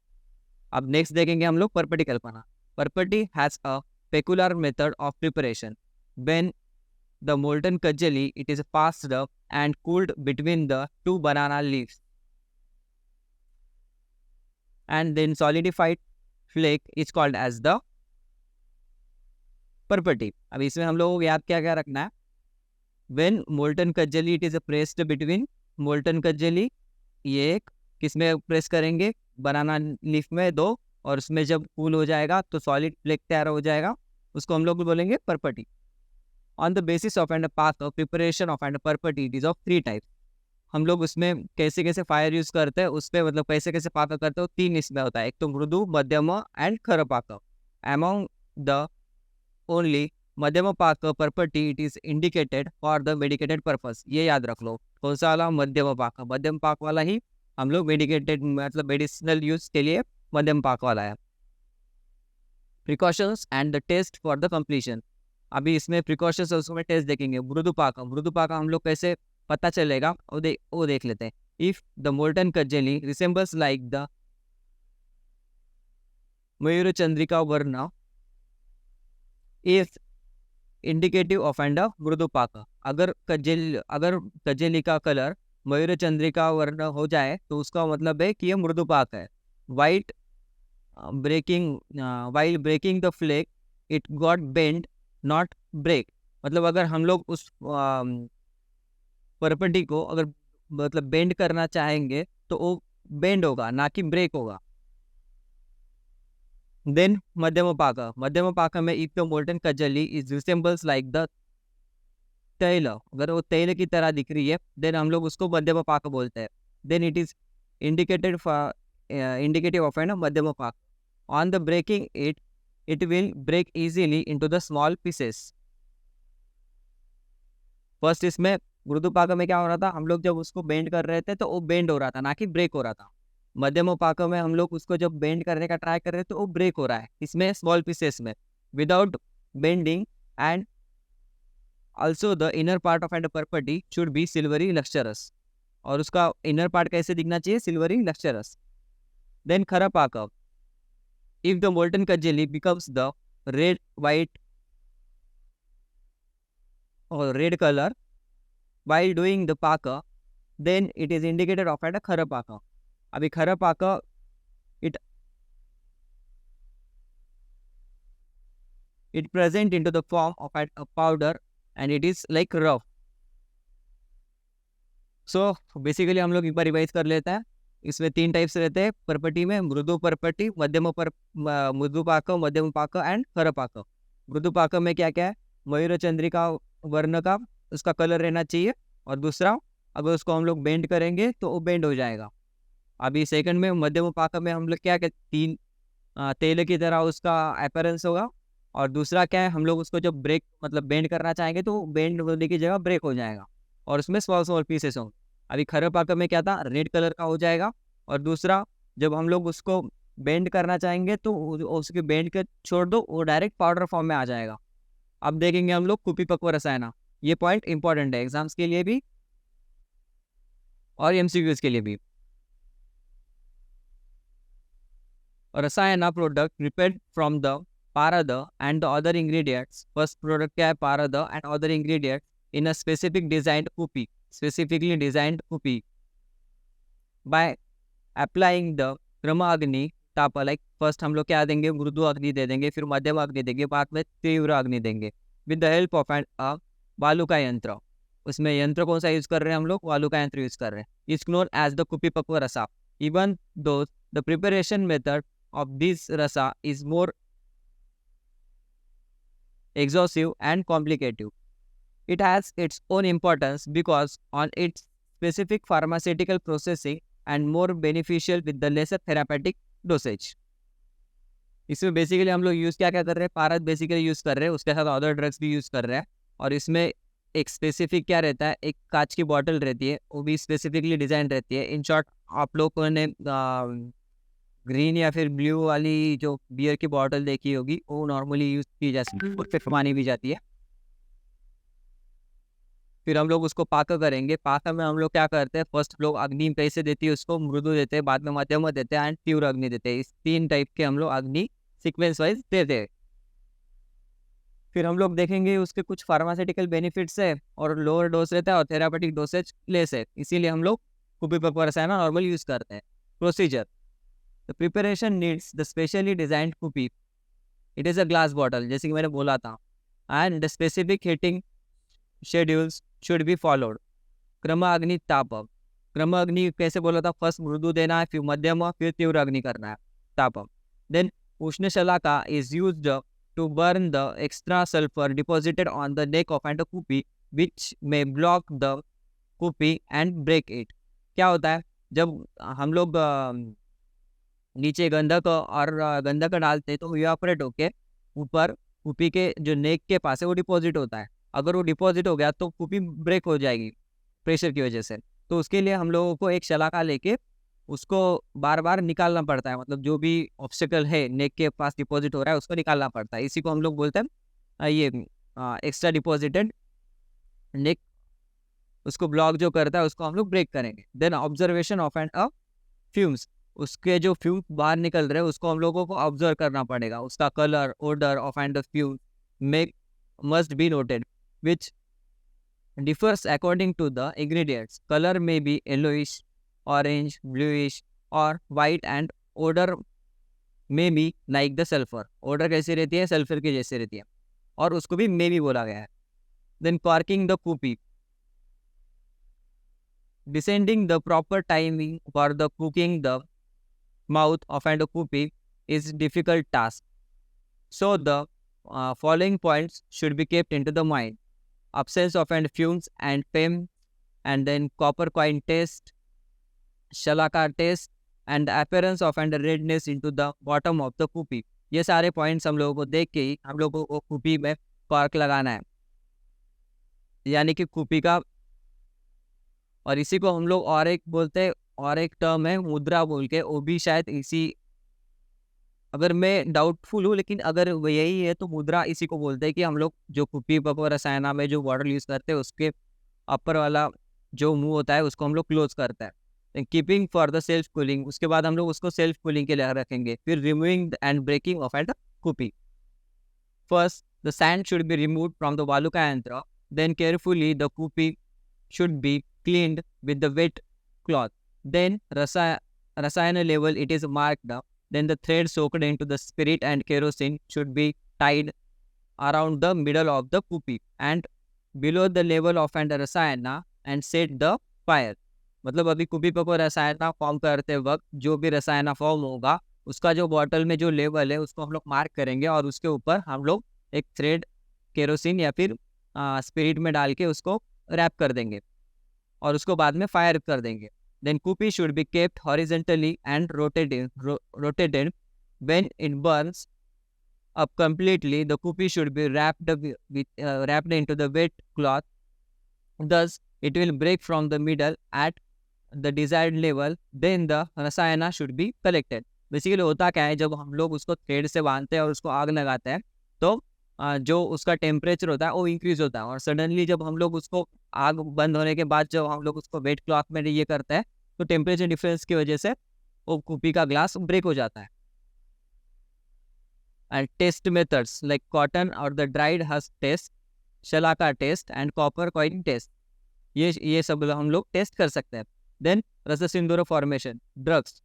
अब नेक्स्ट देखेंगे हम लोग परपटी कल्पना। Parpati has a peculiar method of preparation. When the molten kajjali it is passed and cooled between the two banana leaves, and then solidified flake is called as the परपटी। अब इसमें हम लोगों को याद क्या क्या रखना है, when molten kajali it is pressed between, molten kajali ये एक किस में प्रेस करेंगे, बनाना लीफ में दो, और उसमें जब कूल हो जाएगा तो सॉलिड फ्लेक तैयार हो जाएगा, उसको हम लोग बोलेंगे परपटी। On the basis of and path of preparation of and परपटी it is of 3 types। हम लोग उसमें कैसे कैसे फायर यूज करते हैं, उस पर मतलब कैसे कैसे पाक करते हो, 3 इसमें होता है, एक तो मृदु, मध्यम एंड खर पाक। Among the only madhyam paak parpati it is indicated for the medicated purpose. ये याद रख लो, कौन सा वाला? मध्यम पाक। मध्यम पाक वाला ही हम लोग मेडिकेटेड मतलब मेडिसिनल यूज के लिए मध्यम पाक वाला है। Precautions and the test for the completion. अभी इसमें प्रिकॉशंस और उसमें टेस्ट देखेंगे। मृदु पाक, मृदु पाक हम लोग कैसे पता चलेगा वो देख लेते हैं। If the molten kajjali resembles like the mayura chandrika varna is indicative of and मृदु पाक। अगर कजली का कलर मयूर चंद्रिका वर्ण हो जाए तो उसका मतलब है कि ये मृदु पाक है। White while breaking the flake it got bend not break. मतलब अगर हम लोग उस परपटी को अगर मतलब बेंड करना चाहेंगे तो वो बेंड होगा, ना कि ब्रेक होगा। देन मध्यम पाक में if the molten Kajli is resembles like the तैल, अगर वो तैल की तरह दिख रही है देन हम लोग उसको मध्यम पाक बोलते हैं। Then it is indicative of and madhyama paka. On the breaking it will break easily into the small pieces। First इसमें मृदु पाक में क्या हो रहा था, हम लोग जब उसको बेंड कर रहे थे तो वो बेंड हो रहा था, ना कि ब्रेक हो रहा था। मध्यम पाक में हम लोग उसको जब बेंड करने का ट्राई कर रहे थे तो वो ब्रेक हो रहा है, इसमें स्मॉल पीसेस में without bending. And also the inner part of and parpati should be silvery lustrous, और उसका इनर पार्ट कैसे दिखना चाहिए? सिल्वरी लक्चरस। देन खरा पाक, if the molten kajali becomes the red, white or red color while doing the paka, then it is indicated of at a khara paka। अभी खरा पाका it present into the form of a powder and it is like rough. So basically हम लोग एक बार रिवाइज कर लेते हैं. इसमें 3 टाइप्स रहते हैं परपटी में: मृदु परपटी, मृदु पाक, मध्यम पाक एंड खर पाक. मृदु पाक में क्या क्या है? मयूर चंद्रिका वर्ण का उसका कलर रहना चाहिए. और दूसरा, अगर उसको हम लोग बेंड करेंगे तो वो बेंड हो जाएगा. अभी सेकंड में मध्यम पाक में हम लोग क्या क्या 3 तेल की तरह उसका अपीयरेंस होगा. और दूसरा क्या है, हम लोग उसको जब ब्रेक मतलब बेंड करना चाहेंगे तो बेंड होने की जगह ब्रेक हो जाएगा और उसमें स्मॉल स्मॉल पीसेस होंगे. अभी खरे पाक में क्या था, रेड कलर का हो जाएगा. और दूसरा, जब हम लोग उसको बेंड करना चाहेंगे तो उसके बेंड के छोड़ दो, वो डायरेक्ट पाउडर फॉर्म में आ जाएगा. अब देखेंगे हम लोग कुपीपक्व रसायन. ये पॉइंट इंपॉर्टेंट है एग्जाम्स के लिए भी और एमसीक्यूज के लिए भी. रसायन प्रोडक्ट प्रिपेयर्ड फ्रॉम द पारद and the other ingredients. First product क्या है? पारद and other ingredients in a specific designed puppy, specifically designed puppy, by applying the क्रम अग्नि ताप. लाइक फर्स्ट हम लोग क्या देंगे? मृदु अग्नि दे देंगे, फिर मध्यम अग्नि देंगे, बाद में तीव्र अग्नि देंगे with the help of and valuka yantra. उसमें यंत्र कौन सा यूज कर रहे हैं हम लोग? वालुका यंत्र यूज कर रहे हैं. Is known as the kupipakva rasa. Even though the preparation method of this rasa is more exhaustive and complicated. It has its own importance because on its specific pharmaceutical processing and more beneficial with the lesser therapeutic dosage. इसमें बेसिकली हम लोग यूज़ क्या क्या कर रहे हैं? पारद बेसिकली यूज़ कर रहे हैं, उसके साथ अदर ड्रग्स भी यूज़ कर रहे हैं. और इसमें एक स्पेसिफिक क्या रहता है, एक कांच की बॉटल रहती है, वो भी स्पेसिफिकली डिज़ाइन रहती है. इन शॉर्ट, आप लोगों ने ग्रीन या फिर ब्लू वाली जो बियर की बॉटल देखी होगी, वो नॉर्मली यूज़ की जा सकती है, उस पर पानी भी जाती है. फिर हम लोग उसको पाक करेंगे. पाक में हम लोग क्या करते हैं? फर्स्ट लोग अग्नि कैसे देती है उसको? मृदु देते हैं, बाद में मध्यम देते हैं एंड तीव्र अग्नि देते हैं. इस 3 टाइप के हम लोग अग्नि सीक्वेंस वाइज देते हैं. फिर हम लोग देखेंगे उसके कुछ फार्मास्यूटिकल बेनिफिट्स है और लोअर डोज रहता है और थेरापेटिक डोसेज लेस है. इसीलिए हम लोग कुपीपक्व रसायन नॉर्मल यूज करते हैं. Procedure: the preparation needs the specially designed kupi. It is a glass bottle, जैसे कि मैंने बोला था. And the specific heating schedules should be followed. क्रम अग्नि ताप. क्रम अग्नि कैसे बोला था? फर्स्ट मृदु देना है, फिर मध्यम, फिर तीव्र अग्नि करना है, ताप. Then ushna shalaka is used to burn the extra sulphur deposited on the neck of and kupi which may block the kupi and break it. क्या होता है, जब हम लोग नीचे गंधक और गंधक डालते हैं तो इवापोरेट होके ऊपर कुपी के जो नेक के पास है वो डिपॉजिट होता है. अगर वो डिपॉजिट हो गया तो कुपी ब्रेक हो जाएगी प्रेशर की वजह से. तो उसके लिए हम लोगों को एक शलाका लेके उसको बार बार निकालना पड़ता है. मतलब जो भी ऑब्स्टिकल है नेक के पास डिपॉजिट हो रहा है उसको निकालना पड़ता है. इसी को हम लोग बोलते हैं ये एक्स्ट्रा डिपॉजिटेड नेक. उसको ब्लॉक जो करता है उसको हम लोग ब्रेक करेंगे. Then observation of and fumes. उसके जो फ्यूम्स बाहर निकल रहे हैं उसको हम लोगों को ऑब्जर्व करना पड़ेगा. उसका colour, odour of and fume make must be noted, which differs according to the ingredients. Color may be yellowish, orange, bluish or white and odor may be like the sulfur. Odor कैसी रहती है? सल्फर की जैसे रहती है और उसको भी may भी बोला गया है. Then corking the puppy. Descending the proper timing for the cooking the mouth of and puppy is difficult task. So the following points should be kept into the mind: absence of and fumes and fame, and then copper coin test, shalaka test, and the appearance of and redness into the bottom of the puppy. ये सारे पॉइंट्स हम लोगों को देख के ही हम लोगों को कुपी में कॉर्क लगाना है, यानी कि कुपी का. और इसी को हम लोग और एक बोलते हैं, और एक टर्म है मुद्रा बोल के, वो भी शायद इसी, अगर मैं डाउटफुल हूँ लेकिन अगर वो यही है तो मुद्रा इसी को बोलते हैं कि हम लोग जो कुपीपक्व रसायन में जो बॉटल यूज़ करते हैं उसके अपर वाला जो मुंह होता है उसको हम लोग क्लोज करते हैं. Keeping for the self cooling. उसके बाद हम लोग उसको सेल्फ कूलिंग के लिए रखेंगे. फिर removing and breaking of and kupi. First the sand should be removed from the valuka yantra. Then carefully the kupi should be cleaned with the wet cloth. Then rasayana level it is marked up. Then the thread soaked into the spirit and kerosene should be tied around the middle of the puppy and below the level of and rasayana and set the fire. मतलब अभी कुपीपको रसायना फॉर्म करते वक्त जो भी रसायना फॉर्म होगा उसका जो बॉटल में जो लेवल है उसको हम लोग मार्क करेंगे और उसके ऊपर हम लोग एक थ्रेड केरोसिन या फिर स्पिरिट में डाल के उसको रैप कर देंगे और उसको बाद में फायर कर देंगे। देन कुपी should be kept horizontally and rotated when it Burns up completely. The kupi should be wrapped into the wet cloth. Thus, it will break from the middle at the desired level. Then the rasayana should be collected. Basically होता क्या है, जब हम लोग उसको थ्रेड से बांधते हैं और उसको आग लगाते हैं तो जो उसका टेम्परेचर होता है वो इंक्रीज होता है और सडनली जब हम लोग उसको आग बंद होने के बाद जब हम लोग उसको वेट क्लॉथ में ये करते हैं तो टेम्परेचर डिफरेंस की वजह से वो कुपी का ग्लास ब्रेक हो जाता है। And test methods like cotton or the dried husk test, shalaka test and copper coiling test, ये सब हम लोग टेस्ट कर सकते हैं। देन रस सिंदूर फॉर्मेशन, ड्रग्स,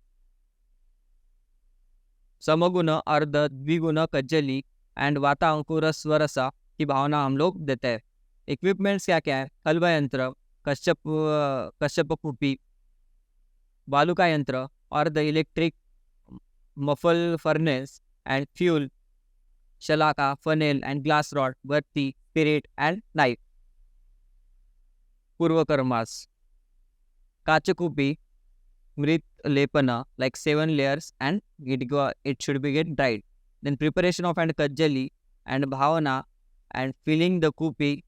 समगुण अर्ध द्विगुण कज्जली एंड वातांकुर स्वरसा की भावना हम लोग देते हैं। इक्विपमेंट्स क्या क्या है, हलवा यंत्र, कश्यप कुपी, बालुका यंत्र और the electric muffle furnace and fuel, shalaka, funnel and glass rod, batti, spirit and knife. Purvakarmas, kachkupi, mrit lepana like 7 layers and it should be get dried. Then preparation of and kajjali and bhavana and filling the kupi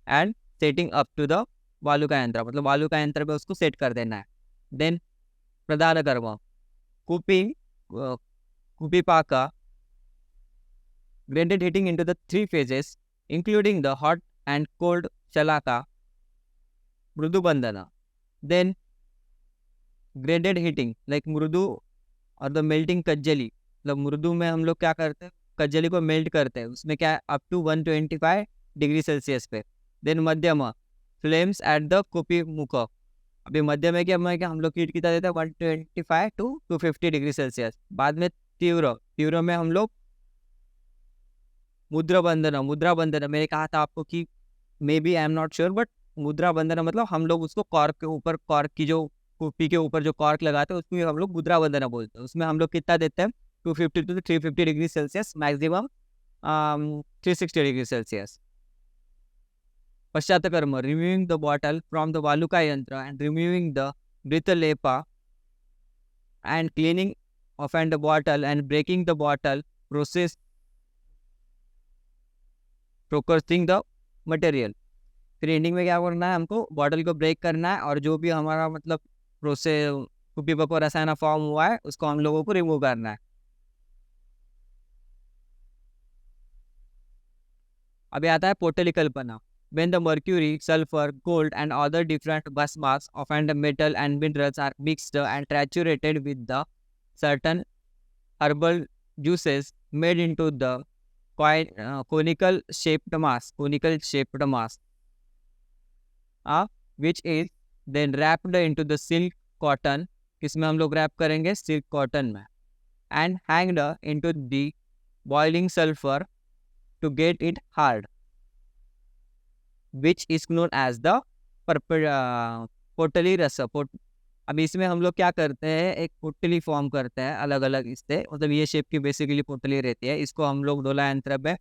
and setting up to the वालुका यंत्र, मतलब वालुका यंत्र पे उसको सेट कर देना है। देन प्रदान कर्म, कुपी पाका, graded heating into the 3 phases including the hot and cold shalaka, mrudu bandhana. Then graded heating like मृदु और द मेल्टिंग कज्जली, मतलब मृदु में हम लोग क्या करते हैं, कज्जली को मेल्ट करते हैं, उसमें क्या है अप टू 125 डिग्री सेल्सियस पे। देन मध्यम, फ्लेम्स एट द कुपी मुख, अभी मध्यम है कि हम लोग हीट कितना देते हैं 125 to 250 डिग्री सेल्सियस। बाद में तीव्र में हम लोग मुद्रा बंधन मैंने कहा था आपको कि maybe I am not sure but मुद्रा बंधन मतलब हम लोग उसको कॉर्क के ऊपर, कॉर्क की जो कुपी के ऊपर जो कॉर्क लगाते हैं उसमें हम लोग मुद्रा बंधना बोलते हैं। उसमें हम लोग कितना देते हैं 250 to 350 degree Celsius, maximum 360 degree Celsius. Pashchat karma, removing the bottle from the valuka yantra and removing the mrit lepa and cleaning of and the bottle and breaking the bottle process procuring the material. फिर एंडिंग में क्या करना है, हमको बॉटल को ब्रेक करना है और जो भी हमारा मतलब प्रोसेस कुपी पको रसायन फॉर्म हुआ है उसको हम लोगों को रिमूव करना है। अभी आता है पोटली कल्पना। When the mercury, sulfur, gold and other different basmas of and metal and minerals are mixed and saturated with the certain herbal juices made into the conical shaped mass, which is then wrapped into the silk cotton, किसमें हम लोग रैप करेंगे सिल्क कॉटन में, and hanged into the boiling sulfur to get it hard, which is known as the पोटली रस। अभी इसमें हम लोग क्या करते हैं, एक पोटली फॉर्म करते हैं अलग अलग इससे, मतलब ये शेप की बेसिकली पोटली रहती है, इसको हम लोग डोला यंत्र में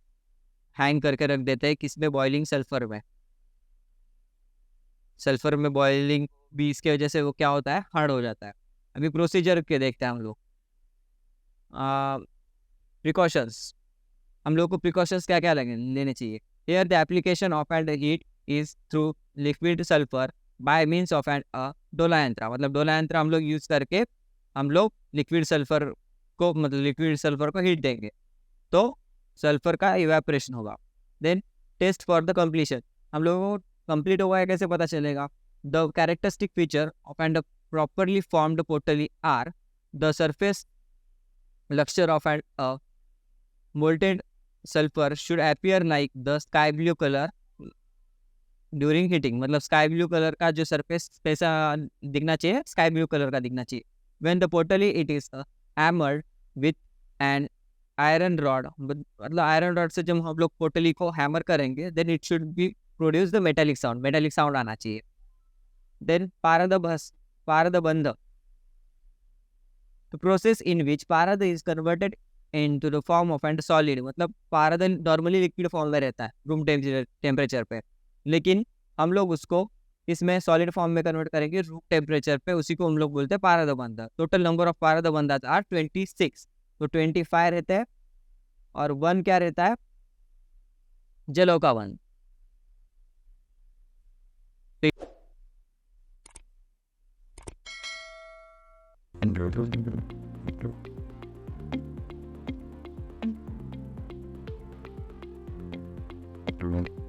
हैंग करके रख देते हैं, किसमें बॉइलिंग सल्फर में। सल्फर में बॉइलिंग भी इसके वजह से वो क्या होता है हार्ड हो जाता है। अभी प्रोसीजर के देखते हैं हम लोग। प्रिकॉशंस, हम लोग को प्रिकॉशंस क्या क्या लेने चाहिए। Here the application of and heat is through liquid sulfur by means of an डोला यंत्र, मतलब डोला यंत्र हम लोग यूज करके हम लोग लिक्विड सल्फर को हीट देंगे तो सल्फर का इवेपोरेशन होगा। Then test for the completion, हम लोगों को कंप्लीट हुआ है कैसे पता चलेगा। The characteristic feature of and properly formed पोटली are the surface lustre of and molten sulfur should appear like the sky blue color during heating, मतलब स्काई ब्लू कलर का जो सरफेस कैसा दिखना चाहिए, स्काई ब्लू कलर का दिखना चाहिए। when the pottery it is hammered with an iron rod, मतलब आयरन रॉड से जब हम लोग पोटली को हैमर करेंगे then it should be produce the metallic sound आना चाहिए। देन पारदबंध, the process in which parada is converted into the form of and solid, मतलब पारद नॉर्मली लिक्विड फॉर्म में रहता है रूम टेम्परेचर पे, लेकिन हम लोग उसको इसमें सॉलिड फॉर्म में कन्वर्ट करेंगे रूम टेम्परेचर पे, उसी को हम लोग बोलते हैं पारदबंध। टोटल नंबर ऑफ पारदबंध आर 26, तो 25 रहते हैं और 1 क्या रहता है, जलों का बंध। Thank you.